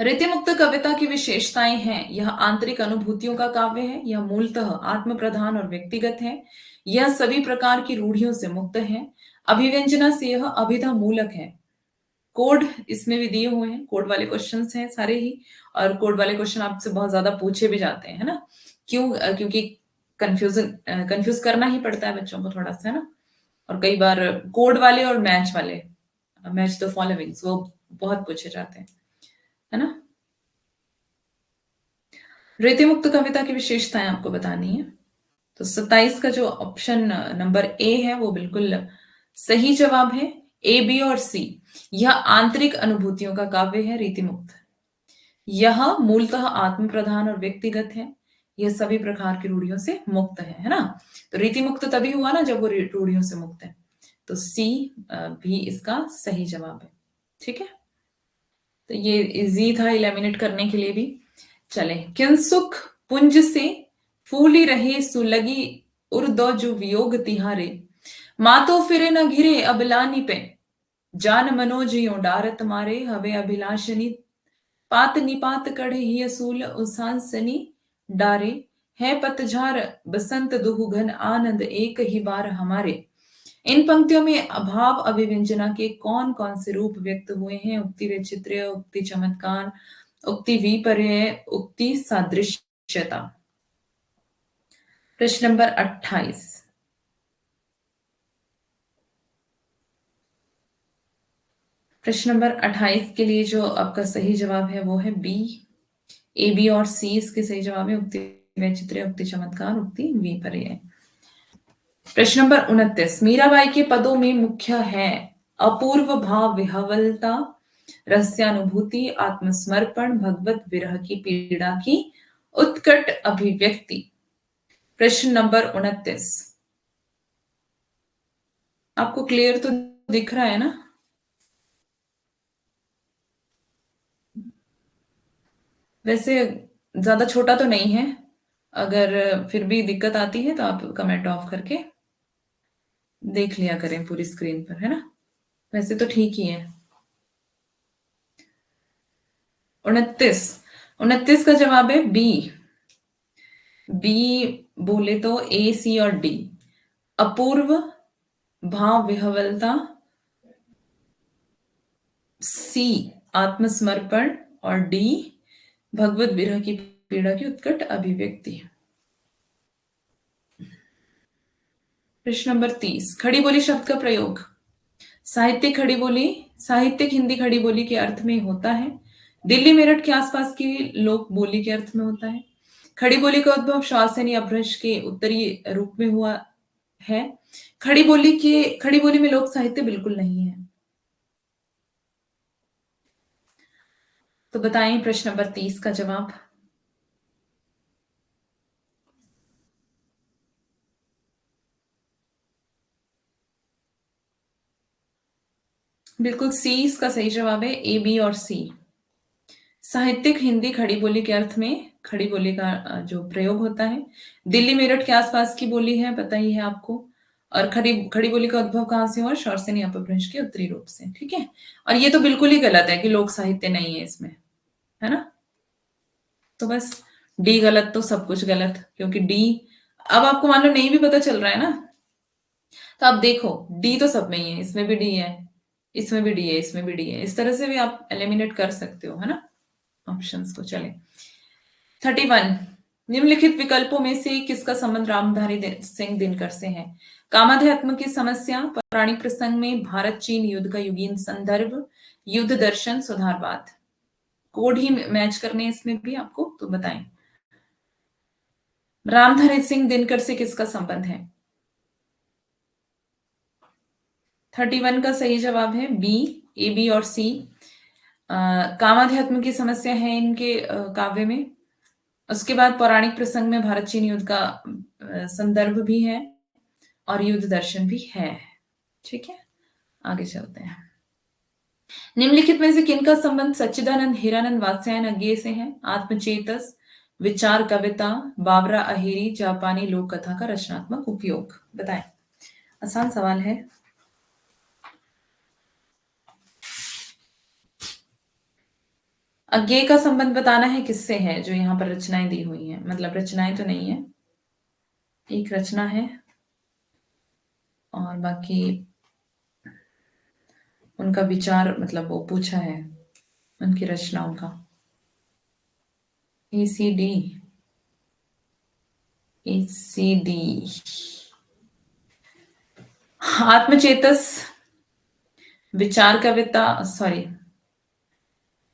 रीतिमुक्त कविता की विशेषताएं हैं। यह आंतरिक अनुभूतियों का काव्य है। यह मूलतः आत्म प्रधान और व्यक्तिगत है। यह सभी प्रकार की रूढ़ियों से मुक्त है। अभिव्यंजना से यह अभिधा मूलक है। कोड इसमें भी दिए हुए हैं, कोड वाले क्वेश्चंस हैं सारे ही। और कोड वाले क्वेश्चन आपसे बहुत ज्यादा पूछे भी जाते हैं, है ना। क्यों? क्योंकि कंफ्यूज करना ही पड़ता है बच्चों को थोड़ा सा, है ना। और कई बार कोड वाले और मैच वाले, मैच द फॉलोइंग्स, वो बहुत पूछे जाते हैं, है ना। रीतिमुक्त कविता की विशेषताएं आपको बतानी है। तो 27 का जो ऑप्शन नंबर ए है वो बिल्कुल सही जवाब है। ए बी और सी। यह आंतरिक अनुभूतियों का काव्य है, रीतिमुक्त। यह मूलतः आत्म प्रधान और व्यक्तिगत है। यह सभी प्रकार की रूढ़ियों से मुक्त है ना। तो रीति मुक्त तभी हुआ ना जब वो रूढ़ियों से मुक्त है। तो सी भी इसका सही जवाब है। ठीक है। तो ये इजी था इलेमिनेट करने के लिए भी। चले, किंसुक पुंज से फूली रहे सुलगी उर्दो जो वियोग तिहारे, मातो फिरे न घिरे अबलानी पे, जान मनोजियो डारत मारे हवे अभिलाषनी, पात निपात कढ़े ही असूल उसांसनी डारे, है पतझार बसंत दुहु घन आनंद एक ही बार हमारे। इन पंक्तियों में अभाव अभिव्यंजना के कौन कौन से रूप व्यक्त हुए हैं? उक्ति वैचित्र्य, उक्ति चमत्कार, उक्ति विपर्यय, उक्ति सादृश्यता। प्रश्न नंबर 28। प्रश्न नंबर 28 के लिए जो आपका सही जवाब है वो है बी। ए बी और सी इसके सही जवाब है। उक्ति वैचित्र्य, उक्ति चमत्कार, उक्ति विपर्यय। प्रश्न नंबर 29। मीराबाई के पदों में मुख्य है अपूर्व भाव विहवलता, रस्यानुभूति, आत्मसमर्पण, भगवत विरह की पीड़ा की उत्कट अभिव्यक्ति। प्रश्न नंबर 29 आपको क्लियर तो दिख रहा है ना? वैसे ज्यादा छोटा तो नहीं है, अगर फिर भी दिक्कत आती है तो आप कमेंट ऑफ करके देख लिया करें पूरी स्क्रीन पर, है ना। वैसे तो ठीक ही है। 29। 29 का जवाब है बी। बी बोले तो ए, सी और डी। अपूर्व भाव विह्वलता, सी आत्मसमर्पण और डी भगवत विरह की पीड़ा की उत्कट अभिव्यक्ति। प्रश्न नंबर 30, खड़ी बोली शब्द का प्रयोग। साहित्यिक खड़ी बोली साहित्यिक हिंदी खड़ी बोली के अर्थ में होता है। दिल्ली मेरठ के आसपास की लोक बोली के अर्थ में होता है। खड़ी बोली का उद्भव शासन या अपभ्रंश के उत्तरी रूप में हुआ है। खड़ी बोली में लोक साहित्य बिल्कुल नहीं है। तो बताएं प्रश्न नंबर 30 का जवाब। बिल्कुल सी इसका सही जवाब है। ए, बी और सी। साहित्यिक हिंदी खड़ी बोली के अर्थ में खड़ी बोली का जो प्रयोग होता है। दिल्ली मेरठ के आसपास की बोली है, पता ही है आपको। और खड़ी खड़ी बोली का उद्भव कहाँ से हुआ? शौरसेनी अपभ्रंश के उत्तरी रूप से। ठीक है। और ये तो बिल्कुल ही गलत है कि लोक साहित्य नहीं है इसमें, है ना। तो बस डी गलत तो सब कुछ गलत, क्योंकि डी अब आपको मान लो नहीं भी पता चल रहा है ना, तो आप देखो डी तो सब में ही है, इसमें भी डी है, इसमें भी डी है, इसमें भी डी है। इस तरह से भी आप एलिमिनेट कर सकते हो, है ना, ऑप्शंस को। चले 31, निम्नलिखित विकल्पों में से किसका संबंध रामधारी सिंह दिनकर से है? कामाध्यात्म की समस्या, पौराणिक प्रसंग में भारत चीन युद्ध का युगीन संदर्भ, युद्ध दर्शन, सुधारवाद। कोड ही मैच करने हैं इसमें भी आपको, तो बताएं रामधारी सिंह दिनकर से किसका संबंध है? 31 का सही जवाब है बी, ए, बी और सी। कामाध्यात्म की समस्या है इनके काव्य में। उसके बाद पौराणिक प्रसंग में भारत चीन युद्ध का संदर्भ भी है और युद्ध दर्शन भी है। ठीक है, आगे चलते हैं। निम्नलिखित में से किनका संबंध सच्चिदानंद हीरानंद वात्स्यायन अज्ञेय से है? आत्मचेतस, विचार कविता, बावरा अहेरी, जापानी लोक कथा का रचनात्मक उपयोग। बताएं। आसान सवाल है। अज्ञेय का संबंध बताना है किससे है, जो यहाँ पर रचनाएं दी हुई हैं, मतलब रचनाएं तो नहीं है, एक रचना है और बाकी उनका विचार, मतलब वो पूछा है उनकी रचनाओं का। ACD, ACD, आत्मचेतस, विचार कविता, सॉरी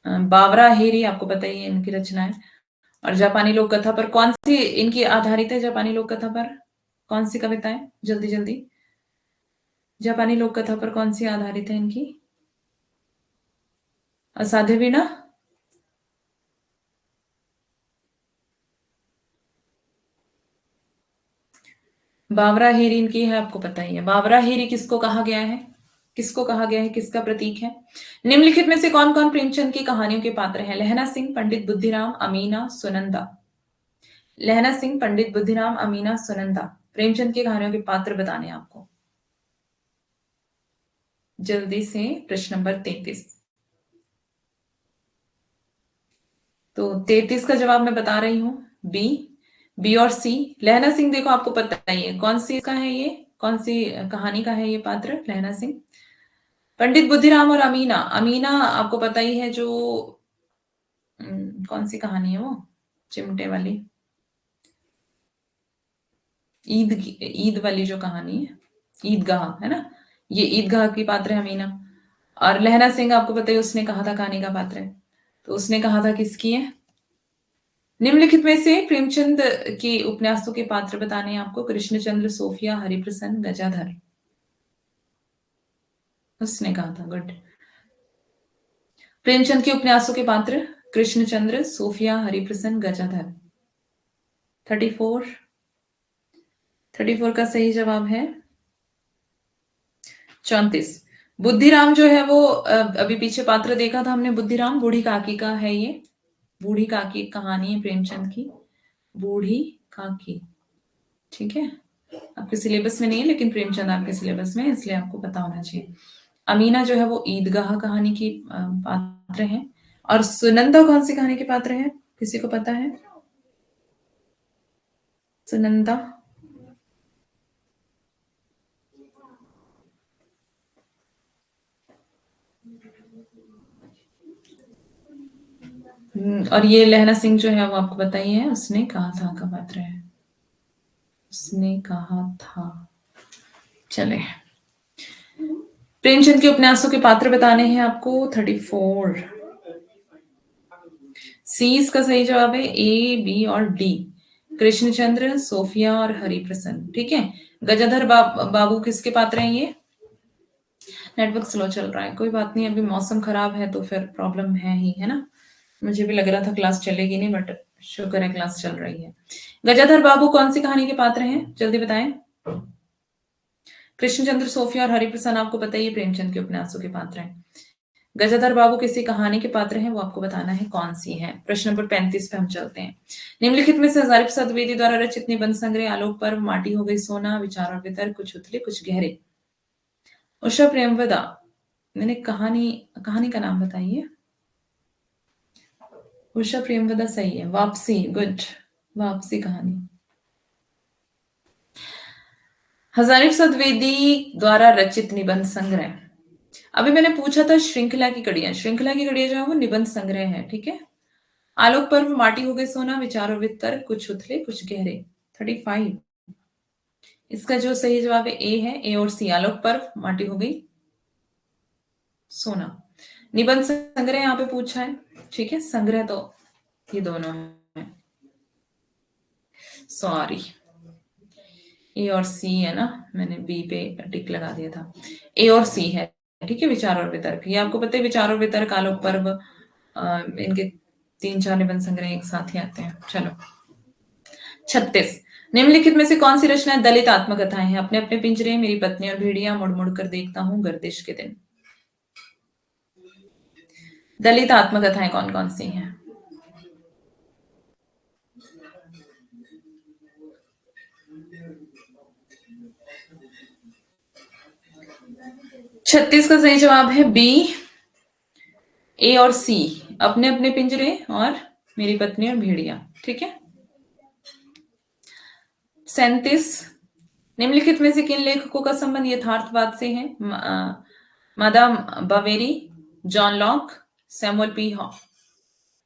बावरा हेरी, आपको पता ही है इनकी रचनाएं। और जापानी लोक कथा पर कौन सी इनकी आधारित है? जापानी लोक कथा पर कौन सी कविताएं? जल्दी जल्दी, जापानी लोक कथा पर कौन सी आधारित है इनकी? असाध्य वीणा, बावरा हेरी इनकी है, आपको पता ही है। बावरा हेरी किसको कहा गया है? किसको कहा गया है, किसका प्रतीक है? निम्नलिखित में से कौन कौन प्रेमचंद की कहानियों के पात्र हैं? लहना सिंह, पंडित बुद्धिराम, अमीना, सुनंदा। लहना सिंह, पंडित बुद्धिराम, अमीना, सुनंदा। प्रेमचंद की कहानियों के पात्र बताने हैं आपको। जल्दी से प्रश्न नंबर 33। तो 33 का जवाब मैं बता रही हूँ बी। बी और सी। लहना सिंह देखो आपको पता ही है कौन सी का है ये, कौन सी कहानी का है ये पात्र, लहना सिंह। पंडित बुद्धिराम और अमीना, अमीना आपको पता ही है, जो कौन सी कहानी है वो, चिमटे वाली, ईद की, ईद वाली जो कहानी है, ईदगाह, है ना, ये ईदगाह की पात्र है अमीना। और लहना सिंह आपको पता है उसने कहा था कहानी का पात्र है, तो उसने कहा था किसकी है? निम्नलिखित में से प्रेमचंद के उपन्यासों के पात्र बताने हैं आपको। कृष्णचंद्र, सोफिया, हरिप्रसन्न, गजाधर। उसने कहा था, गुड। प्रेमचंद के उपन्यासों के पात्र कृष्णचंद्र, सोफिया, हरिप्रसन्न, गजाधर। 34। 34 का सही जवाब है 34। बुद्धिराम जो है वो अभी पीछे पात्र देखा था हमने, बुद्धिराम बूढ़ी काकी का है ये। बूढ़ी काकी एक कहानी है प्रेमचंद की, बूढ़ी काकी। ठीक है, आपके सिलेबस में नहीं है लेकिन प्रेमचंद आपके सिलेबस में है, इसलिए आपको पता होना चाहिए। अमीना जो है वो ईदगाह कहानी की पात्र है। और सुनंदा कौन सी कहानी के पात्र है, किसी को पता है? सुनंदा और ये लहना सिंह जो है वो आपको पता ही है, उसने कहा था का पात्र है, उसने कहा था। चले, प्रेमचंद के उपन्यासों के पात्र बताने हैं आपको 34। सी इसका सही जवाब है, ए बी और डी। कृष्णचंद्र, सोफिया और हरिप्रसन्न। ठीक है, गजाधर बाबू किसके पात्र हैं ये? नेटवर्क स्लो चल रहा है, कोई बात नहीं, अभी मौसम खराब है तो फिर प्रॉब्लम है ही, है ना। मुझे भी लग रहा था क्लास चलेगी नहीं, बट शुक्र है क्लास चल रही है। गजाधर बाबू कौन सी कहानी के पात्र हैं, जल्दी बताएं। कृष्णचंद्र, सोफिया और हरिप्रसन्न आपको पता ही है प्रेमचंद के उपन्यासों के पात्र हैं। गजाधर बाबू किसी कहानी के पात्र हैं, वो आपको बताना है कौन सी है। प्रश्न नंबर 35 पे हम चलते हैं। निम्नलिखित में से हजारी प्रसाद द्विवेदी द्वारा रचित निबंध संग्रह आलोक पर्व, माटी हो गई सोना, विचार और वितर्क, कुछ उथले कुछ गहरे। उषा प्रेमवदा, मैंने कहानी कहानी का नाम बताइए। उषा प्रेमवदा सही है। वापसी, गुड, वापसी कहानी। हजारी प्रसाद द्विवेदी द्वारा रचित निबंध संग्रह। अभी मैंने पूछा था श्रृंखला की कड़ियां, श्रृंखला की कड़ियां जो है वो निबंध संग्रह है। ठीक है, आलोक पर्व, माटी हो गई सोना, विचार और वितर्क, कुछ उथले कुछ गहरे। 35, इसका जो सही जवाब है ए है, ए और सी। आलोक पर्व, माटी हो गई सोना। निबंध संग्रह यहाँ पे पूछा है। ठीक है, संग्रह तो ये दोनों है, सॉरी, ए और सी है ना, मैंने बी पे टिक लगा दिया था। ए और सी है। ठीक है, विचार और वितर्क, ये आपको पता है, विचार और वितर्क, आलोक पर्व, इनके 3-4 निबंध संग्रह एक साथ ही आते हैं। चलो, 36, निम्नलिखित में से कौन सी रचनाएं दलित आत्मकथाएं हैं? अपने अपने पिंजरे, मेरी पत्नी और भेड़िया, मुड़ मुड़ कर देखता हूं, गर्दिश के दिन। दलित आत्मकथाएं कौन कौन सी हैं? छत्तीस का सही जवाब है बी, ए और सी, अपने अपने पिंजरे और मेरी पत्नी और भेड़िया। ठीक है, 37, निम्नलिखित में से किन लेखकों का संबंध यथार्थवाद से है? Madame Bovary, John Locke, Samuel P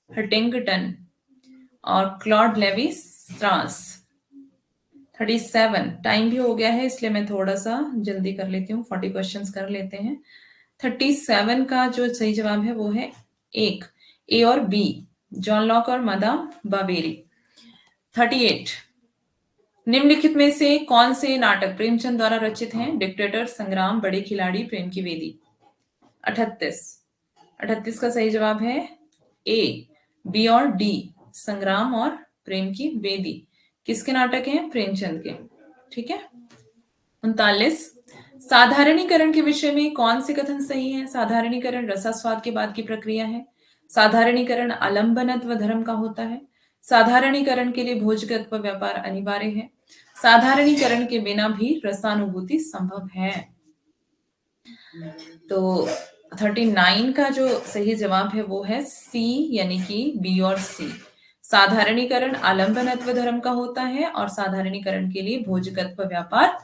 Huntington और क्लॉड लेवी स्ट्रास। 37, टाइम भी हो गया है इसलिए मैं थोड़ा सा जल्दी कर लेती हूँ, 40 क्वेश्चंस कर लेते हैं। 37 का जो सही जवाब है वो है एक, ए और बी, जॉन लॉक और मादाम बावेरी। 38, निम्नलिखित में से कौन से नाटक प्रेमचंद द्वारा रचित हैं? डिक्टेटर, संग्राम, बड़े खिलाड़ी, प्रेम की वेदी। 38, 38 का सही जवाब है ए, बी और डी, संग्राम और प्रेम की वेदी। किसके नाटक हैं? प्रेमचंद के। ठीक है, 39, साधारणीकरण के विषय में कौन से कथन सही है? साधारणीकरण रसास्वाद के बाद की प्रक्रिया है, साधारणीकरण आलंबनत्व धर्म का होता है, साधारणीकरण के लिए भोजगत व व्यापार अनिवार्य है, साधारणीकरण के बिना भी रसानुभूति संभव है। तो 39 का जो सही जवाब है वो है सी, यानी कि बी और सी। साधारणीकरण आलंबनत्व धर्म का होता है और साधारणीकरण के लिए भोजगत्व व्यापार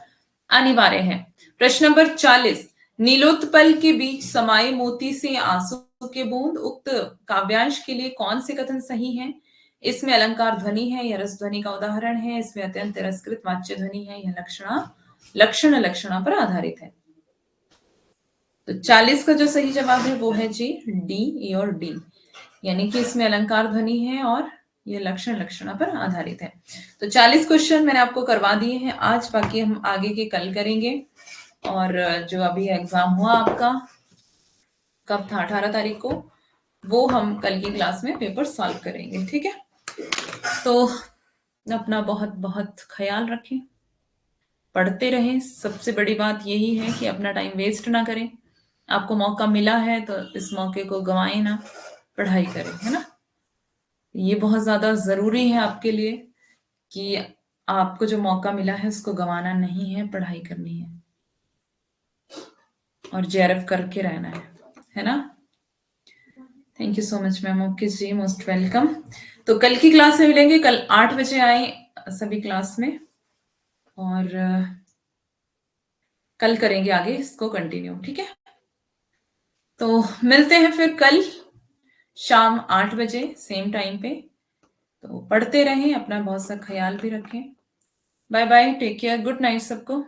अनिवार्य है। प्रश्न नंबर 40, नीलोत्पल के बीच समाये मोती से आंसू के बूंद, उक्त काव्यांश के लिए कौन से कथन सही हैं? इसमें अलंकार ध्वनि है, यह रस ध्वनि का उदाहरण है, इसमें अत्यंत तिरस्कृत वाच्य ध्वनि है, यह लक्षणा पर आधारित है। तो 40 का जो सही जवाब है वो है जी, डी, ए और डी, यानी कि इसमें अलंकार ध्वनि है और ये लक्षणा पर आधारित है। तो 40 क्वेश्चन मैंने आपको करवा दिए हैं आज, बाकी हम आगे के कल करेंगे। और जो अभी एग्जाम हुआ आपका, कब था, 18 तारीख को, वो हम कल की क्लास में पेपर सॉल्व करेंगे। ठीक है, तो अपना बहुत बहुत ख्याल रखें, पढ़ते रहें। सबसे बड़ी बात यही है कि अपना टाइम वेस्ट ना करें। आपको मौका मिला है तो इस मौके को गंवाएं ना, पढ़ाई करें, है ना। ये बहुत ज़्यादा ज़रूरी है आपके लिए कि आपको जो मौका मिला है उसको गँवाना नहीं है, पढ़ाई करनी है और जेआरएफ करके रहना है ना? Thank you so much ma'am. Okay जी, मोस्ट वेलकम। तो कल की क्लास में मिलेंगे, कल 8 बजे आएँ सभी क्लास में और कल करेंगे आगे इसको कंटिन्यू, ठीक है? तो मिलते हैं फिर कल शाम 8 बजे सेम टाइम पे। तो पढ़ते रहें, अपना बहुत सा ख्याल भी रखें। Bye bye, take care, good night सबको।